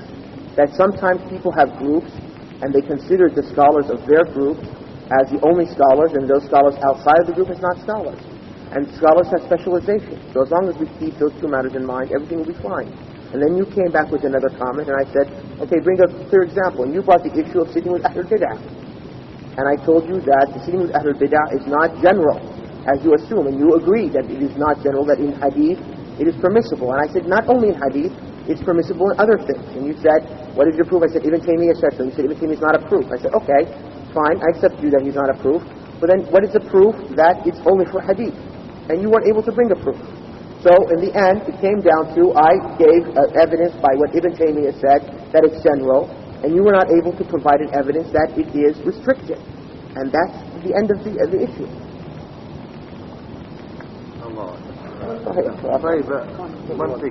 That sometimes people have groups and they consider the scholars of their group as the only scholars, and those scholars outside of the group as not scholars. And scholars have specialization. So as long as we keep those two matters in mind, everything will be fine. And then you came back with another comment, and I said, okay, bring a clear example. And you brought the issue of sitting with Ahlul Bid'ah. And I told you that the sitting with Ahlul Bid'ah is not general, as you assume. And you agree that it is not general, that in hadith it is permissible. And I said, not only in hadith, it's permissible in other things. And you said, what is your proof? I said, Ibn Taymiyyah said so. You said, Ibn Taymiyyah is not a proof. I said, okay, fine, I accept you that he's not a proof. But then, what is the proof that it's only for hadith? And you weren't able to bring a proof. So, in the end, it came down to, I gave evidence by what Ibn Taymiyyah said, that it's general, and you were not able to provide an evidence that it is restricted. And that's the end of the issue. Allah. طيب منطقي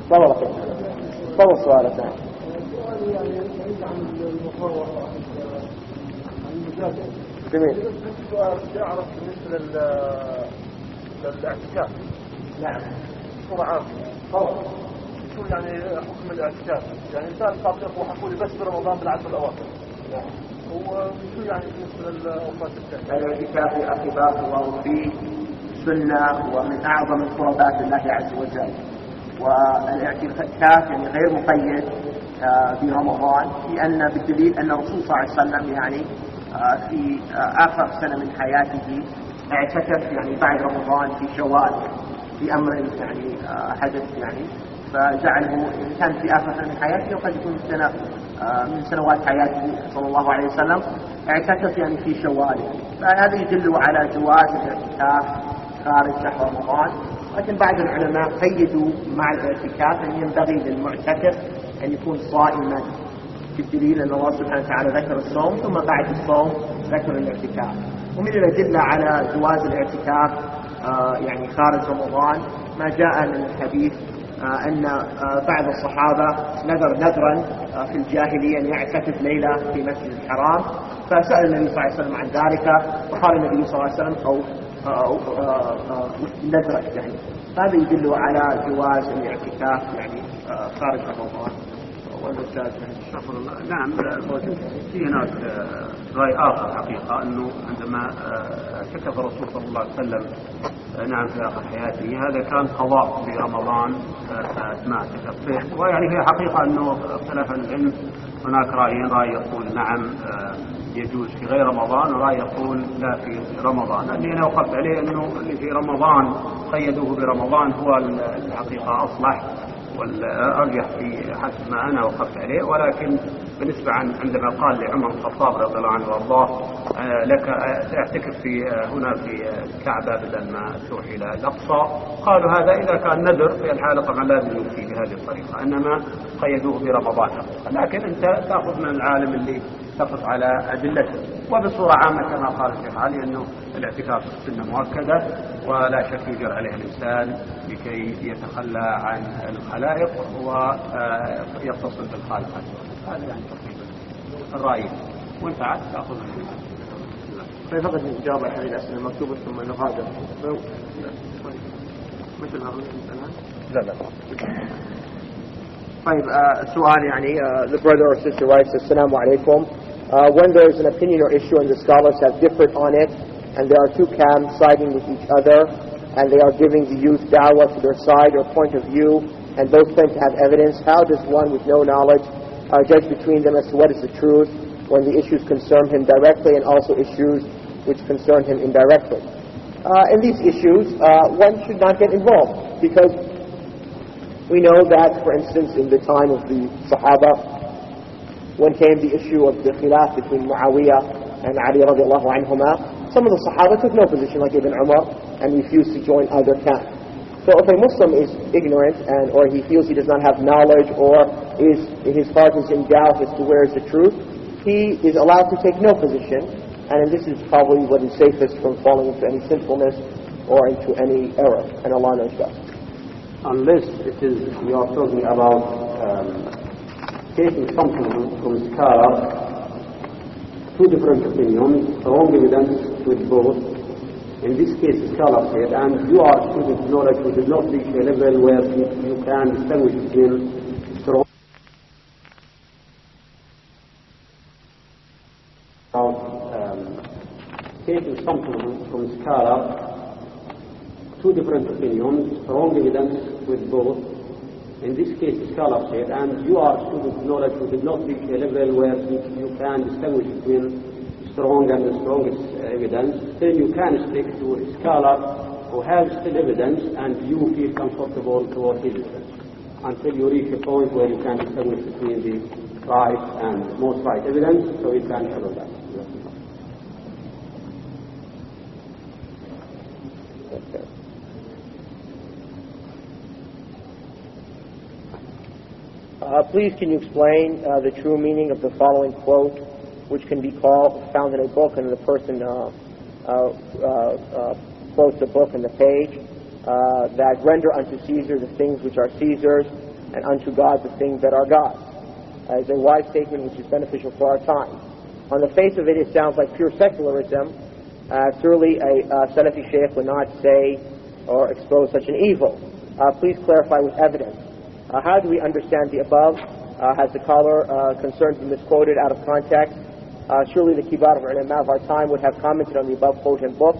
تفضل سؤالك. جميل. يعرف بالنسبة للاعتكاف. نعم. بصورة عامة. شو يعني حكم الاعتكاف؟ يعني إنسان صادق وحكوا لي بس برمضان بالعشر الأواخر. نعم. وشو يعني بالنسبة للأوقات الثانية؟ الاعتكاف يا أخي بارك الله فيه سنة ومن أعظم قربات الله عز وجل. والاعتكاف يعني غير مقيد برمضان، لأن بالدليل أن الرسول صلى الله عليه وسلم يعني في آخر سنة من حياته اعتكف يعني بعد رمضان في شوال في أمر يعني حدث يعني، فجعله إن كان في آخر سنة من حياته وقد يكون سنة من سنوات حياته صلى الله عليه وسلم اعتكف يعني في شوال، فهذا يدل على جواز الاعتكاف خارج شهر رمضان. لكن بعض العلماء قيدوا مع الاعتكاف أن ينبغي للمعتكف أن يكون صائما، بالدليل أن الله سبحانه وتعالى ذكر الصوم ثم بعد الصوم ذكر الاعتكاف. ومن الأدلة على جواز الاعتكاف يعني خارج رمضان ما جاء من الحديث أن بعض الصحابة نذرا في الجاهلية أن يعتكف ليلة في مسجد الحرام، فسأل النبي صلى الله عليه وسلم عن ذلك، فقال النبي صلى الله عليه وسلم أو نذرك يعني. هذا يدل على جواز الاعتكاف يعني خارج رمضان. نعم، في هناك رأي آخر حقيقة أنه عندما اعتكف الرسول صلى الله عليه وسلم نعم في آخر حياته هذا كان قضاء برمضان ما اعتكف فيه، ويعني هي حقيقة أنه اختلف العلم، هناك رأي يقول نعم يجوز في غير رمضان، ورأي يقول لا في رمضان. اللي أنا وقفت عليه أنه اللي في رمضان قيدوه برمضان هو الحقيقة أصلح والأرجح في حسب ما أنا وقفت عليه. ولكن بالنسبة عندما قال لعمر الخطاب رضي الله عنه وارضاه لك تعتكف في هنا في الكعبة بدل ما تروح إلى الأقصى، قالوا هذا إذا كان نذر في الحالة طبعا لازم يمشي بهذه الطريقة، إنما قيدوه برمضان. لكن أنت تأخذ من العالم اللي تقف على أدلته. وبصورة عامة كما قال الشيخ علي أنه الاعتكاف سنة مؤكدة ولا شك يجر عليه الإنسان لكي يتخلى عن الخلائق ويتصل بالخالق عز وجل. هذا يعني تقريبا الرأي، وانت عاد تأخذ فقط نجاوب على هذه الأسئلة المكتوبة ثم نغادر مثل هذا الآن. لا طيب سؤال يعني the brother or sister writes Assalamu alaikum. When there is an opinion or issue and the scholars have differed on it and there are two camps siding with each other and they are giving the youth da'wah to their side or point of view and both claim to have evidence, how does one with no knowledge judge between them as to what is the truth when the issues concern him directly and also issues which concern him indirectly? In these issues one should not get involved, because we know that, for instance, in the time of the Sahaba, when came the issue of the khilaf between Muawiyah and Ali radiallahu anhuma, some of the Sahaba took no position, like Ibn Umar, and refused to join either camp. So if a Muslim is ignorant or he feels he does not have knowledge or his heart is in doubt as to where is the truth, he is allowed to take no position, and this is probably what is safest from falling into any sinfulness or into any error, and Allah knows best. Unless it is we are talking about taking something from scholar, two different opinions, wrong evidence with both. In this case, scholar said, and you are a student of knowledge who did not reach a level where you can distinguish between strong taking something from scholar, two different opinions, wrong evidence with both. In this case, the scholar said, and you are a student of knowledge who did not reach a level where you can distinguish between strong and the strongest evidence, then you can stick to a scholar who has still evidence and you feel comfortable towards his evidence until you reach a point where you can distinguish between the right and most right evidence, so you can follow that. Okay. Please can you explain the true meaning of the following quote, which can be found in a book, and the person quotes the book and the page, that render unto Caesar the things which are Caesar's, and unto God the things that are God's. As a wise statement which is beneficial for our time. on the face of it, it sounds like pure secularism. Surely a Salafi Shaykh would not say or expose such an evil. Please clarify with evidence. How do we understand the above? Has the caller concerns been misquoted out of context? Surely the kibar of ulama of our time would have commented on the above quote and book.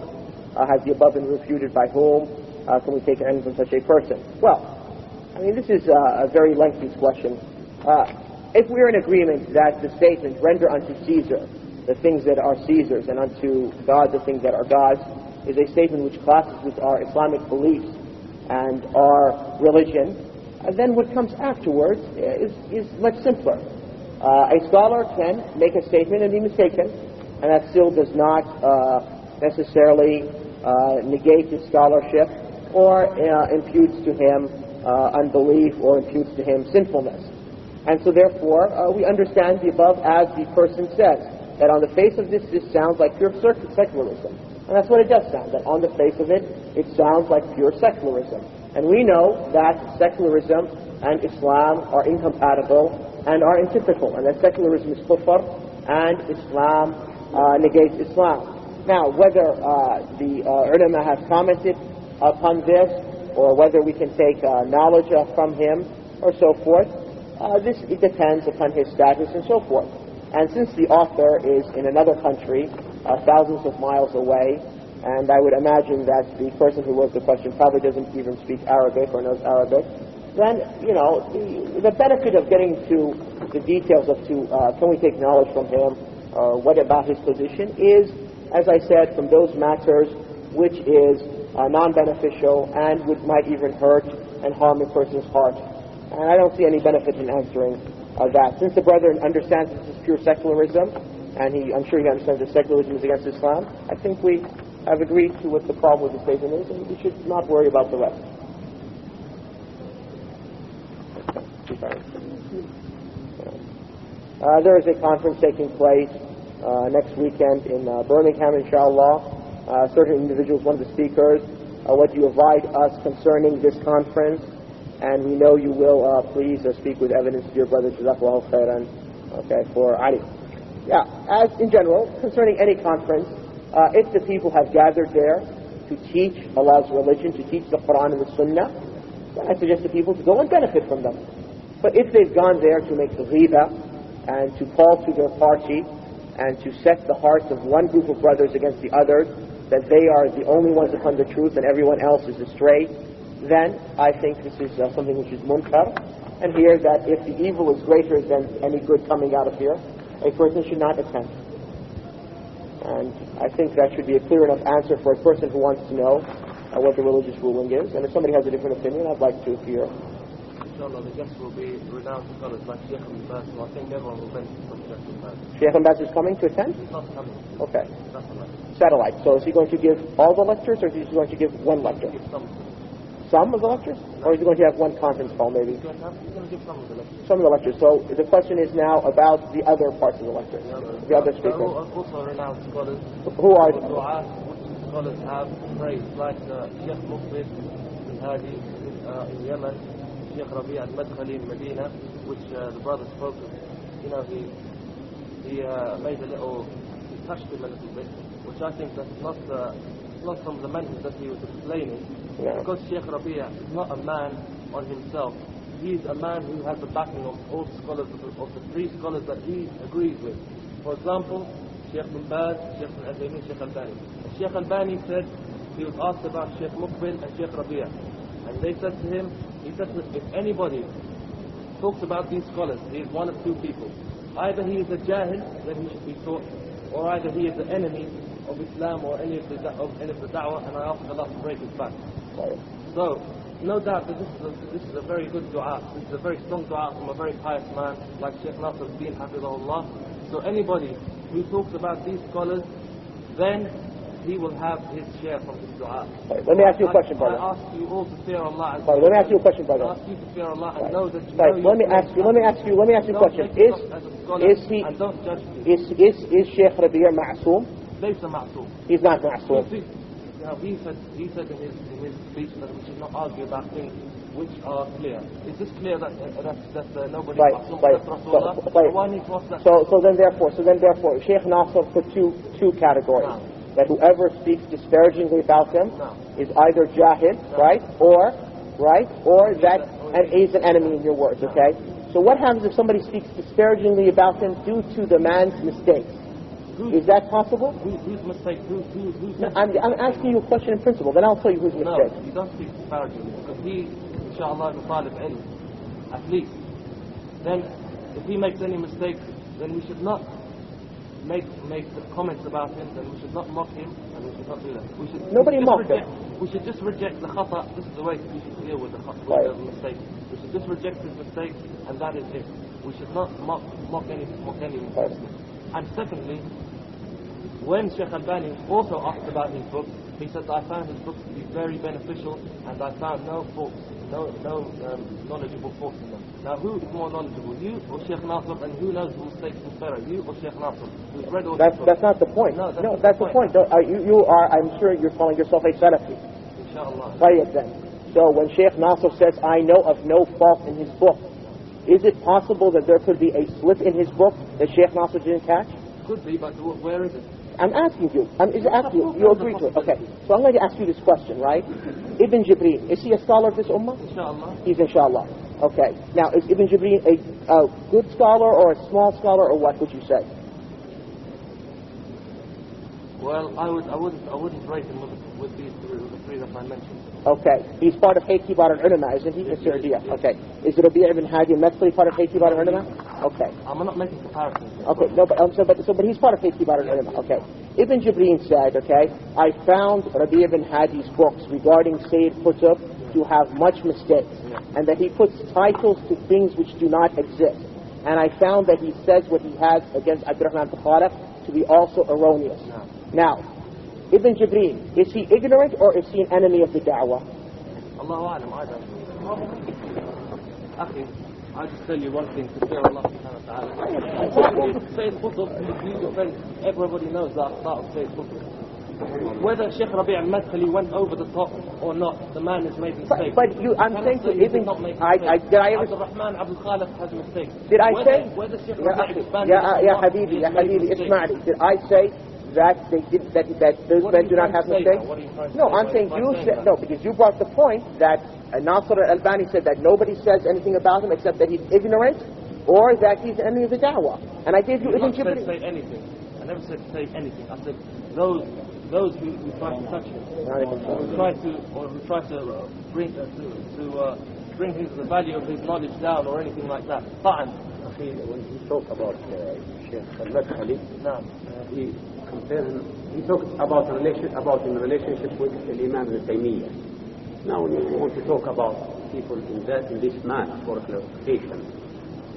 Has the above been refuted by whom? Can we take an from such a person? Well, I mean, this is a very lengthy question. If we're in agreement that the statement, render unto Caesar the things that are Caesar's and unto God the things that are God's, is a statement which clashes with our Islamic beliefs and our religion, and then what comes afterwards is much simpler. A scholar can make a statement and be mistaken, and that still does not necessarily negate his scholarship or imputes to him unbelief or imputes to him sinfulness. And so therefore, we understand the above as the person says, that on the face of this sounds like pure secularism. And that's what it does sound, that on the face of it, it sounds like pure secularism. And we know that secularism and Islam are incompatible and are antithetical, and that secularism is kufr and Islam negates Islam. Now, whether the ulama have commented upon this, or whether we can take knowledge from him, or so forth, it depends upon his status and so forth. And since the author is in another country, thousands of miles away, and I would imagine that the person who wrote the question probably doesn't even speak Arabic or knows Arabic, then, you know, the benefit of getting to the details of can we take knowledge from him, or what about his position, is, as I said, from those matters which is non-beneficial and which might even hurt and harm a person's heart. And I don't see any benefit in answering that. Since the brother understands this is pure secularism, and I'm sure he understands that secularism is against Islam, I think we have agreed to what the problem with the statement is, and we should not worry about the rest. There is a conference taking place next weekend in Birmingham, inshallah. Certain individuals, one of the speakers, what you advise us concerning this conference, and we know you will please speak with evidence to your brother, Jazakallahu khairan, okay, for Ali. Yeah, as in general, concerning any conference, if the people have gathered there to teach Allah's religion, to teach the Qur'an and the Sunnah, then I suggest to people to go and benefit from them. But if they've gone there to make the ghiba and to call to their party and to set the hearts of one group of brothers against the others, that they are the only ones upon the truth and everyone else is astray, then I think this is something which is munkar. And here that if the evil is greater than any good coming out of here, a person should not attend. And I think that should be a clear enough answer for a person who wants to know what the religious ruling is. And if somebody has a different opinion, I'd like to hear. Inshallah, the guests will be renowned scholars like Sheikh al-Baz, so I think everyone will benefit from Sheikh al-Baz. Sheikh al-Baz is coming to attend? He's not coming. Okay. Satellite. So is he going to give all the lectures, or is he going to give one lecture? Some of the lectures? Or is he going to have one conference call, maybe? He's going to give some of the lectures. Some of the lectures. So the question is now about the other parts of the lectures, the other speakers. Also renowned scholars. Who are they? Du'a, which scholars have praised, like Sheikh Muqbil al-Hadi in Yemen, Sheikh Rabi' al-Madkhali in Medina, which the brother spoke of. You know, he made he touched him a little bit, which I think that's not from the manhaj that he was explaining. Yeah. Because Sheikh Rabi' is not a man on himself. He's a man who has the backing of all scholars, of the three scholars that he agrees with. For example, Sheikh bin Baz, Sheikh al-Tamimi, Sheikh al-Bani. Sheikh al-Bani said, he was asked about Sheikh Muqbil and Sheikh Rabi'. And they said to him, if anybody talks about these scholars, he is one of two people. Either he is a jahil, then he should be taught, or either he is the enemy of Islam or any of the da'wah, and I ask Allah to break his back. So, no doubt that this is a very good dua. This is a very strong dua from a very pious man like Sheikh Nasr al-Din Hafizahullah. So anybody who talks about these scholars, then he will have his share from this dua. Let me ask you a question, brother. I ask you all to fear Allah. Let me ask you a question, brother. I ask you to fear Allah and know that you Let me ask you a question. Is Sheikh Rabi' ma'soom? ليس معصوم. He's not ma'soom. He said in his speech that we should not argue about things which are clear. Is this clear that nobody Right, ma'soom right. except Rasulullah? Right. Why need to ask that? So then therefore, Sheikh Nasr put two categories. No. That whoever speaks disparagingly about them No. is either jahil, right, or that and is an enemy in your words, okay? So what happens if somebody speaks disparagingly about them due to the man's mistakes? Is that possible? Whose mistake? Who's No, I'm asking you a question in principle, then I'll tell you whose No, mistake. you don't speak disparagingly, because he, inshallah, is a talib ilm, at least. Then, if he makes any mistakes, then we should not make comments about him, then we should not mock him, and we should not do that. Nobody mocked him. We should just reject the khata. This is the way we should deal with the mistake. We should just reject his mistake, and that is it. We should not mock any mistakes. And secondly, when Sheikh Albani also asked about his books, he said, I found his books to be very beneficial, and I found no faults, no knowledgeable faults in them. Now, who is more knowledgeable, you or Sheikh Nasr, and who knows the mistakes is better, you or Sheikh Nasr? Who's read all That's not the point. No, that's the point. You are, I'm sure you're calling yourself a Salafi. Inshallah. Tayyib then. So when Sheikh Nasr says, I know of no fault in his book, is it possible that there could be a slip in his book that Sheikh Nasr didn't catch? Could be, but where is it? I'm asking you. You agree to it. Okay. So I'm going to ask you this question, right? Ibn Jibreel, is he a scholar of this ummah? Inshallah. He's inshallah. Okay. Now, is Ibn Jibreel a good scholar or a small scholar, or what would you say? Well, I wouldn't rate him with the three that I mentioned. Okay. He's part of Hayy Kibar al-Ulama, isn't he? Mr. Rabi'a. Okay. Is Rabi' ibn Hadi al-Madkhali part of Hayy Kibar al-Ulama? Okay. I'm not making comparisons. Okay. No, but he's part of Hayy Kibar al-Ulama. Okay. Ibn Jibreel said, okay, I found Rabi' ibn Hadi's books regarding Sayyid Qutb to have much mistakes, and that he puts titles to things which do not exist. And I found that he says what he has against Abdurrahman Bukhari to be also erroneous. Now, Ibn Jibreel, is he ignorant or is he an enemy of the da'wah? Allahu A'lam, I don't know. Akhi, I'll just tell you one thing to fear Allah subhanahu wa ta'ala. Sayyid Qutb, everybody knows the akhta of Sayyid Qutb. Whether Sheikh Rabi' al-Madkhali went over the top or not, the man has made mistakes. But I'm saying to Ibn... Did I ever... Abdurrahman Abdul Khalif has mistakes. Did I say... Whether Sheikh Rabi' expanded... Ya Habibi, Ismaili, did I say that those men do not have mistakes? No, I'm saying you said... No, because you brought the point that Nasr al-Albani said that nobody says anything about him except that he's ignorant or that he's an enemy of the da'wah. And I gave you Ibn Jibreel. I never said say anything. I never said say anything. I said those who try to touch him, who try to bring the value of his knowledge down or anything like that. Fine. When he talked about Sheikh al-Madkhali, he compared him. He talked about in relationship with Imam al-Taymiyyah. Now, when you want to talk about people in this match for clarification,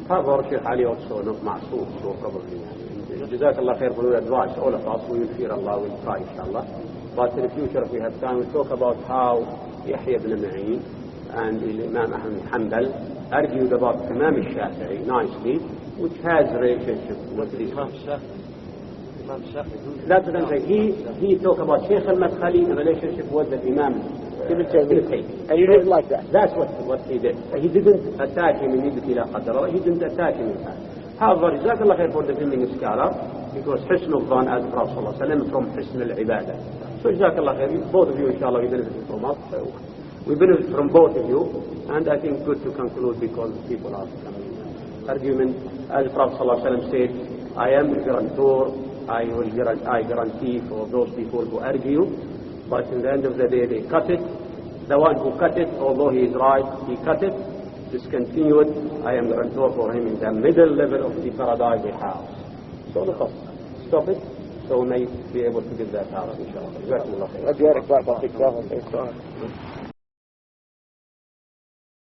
Father Sheikh Ali also not ma'soom, so probably. Jazakallah khair for your advice, all of us. We will fear Allah, we will try, inshallah. But in the future, if we have time, we'll talk about how Yahya ibn Ma'in and Imam Ahmad Hanbal argued about Imam al-Shafi'i nicely, which has a relationship with this. Imam Shafi'i. That's what I'm saying. He talked about Sheikh al-Madkhali in relationship with the Imam Ibn Taymiyyah. And you didn't like that? That's what he did. He didn't attack him immediately, he didn't attack him in fact. However, Jazakallah khair for defending a scholar, because Hisn al-Dhan as Prophet ﷺ from Hisn al-Ibadah. So Jazakallah khair, both of you inshallah we benefit from us. We benefit from both of you, and I think good to conclude because people are argument. As Prophet ﷺ said, I am the guarantor, I guarantee for those people who argue, but in the end of the day they cut it. The one who cut it, although he is right, he cut it, discontinued, I am guarantor for him in the middle level of the paradise house. So let us stop it, so we may be able to get that out, inshallah.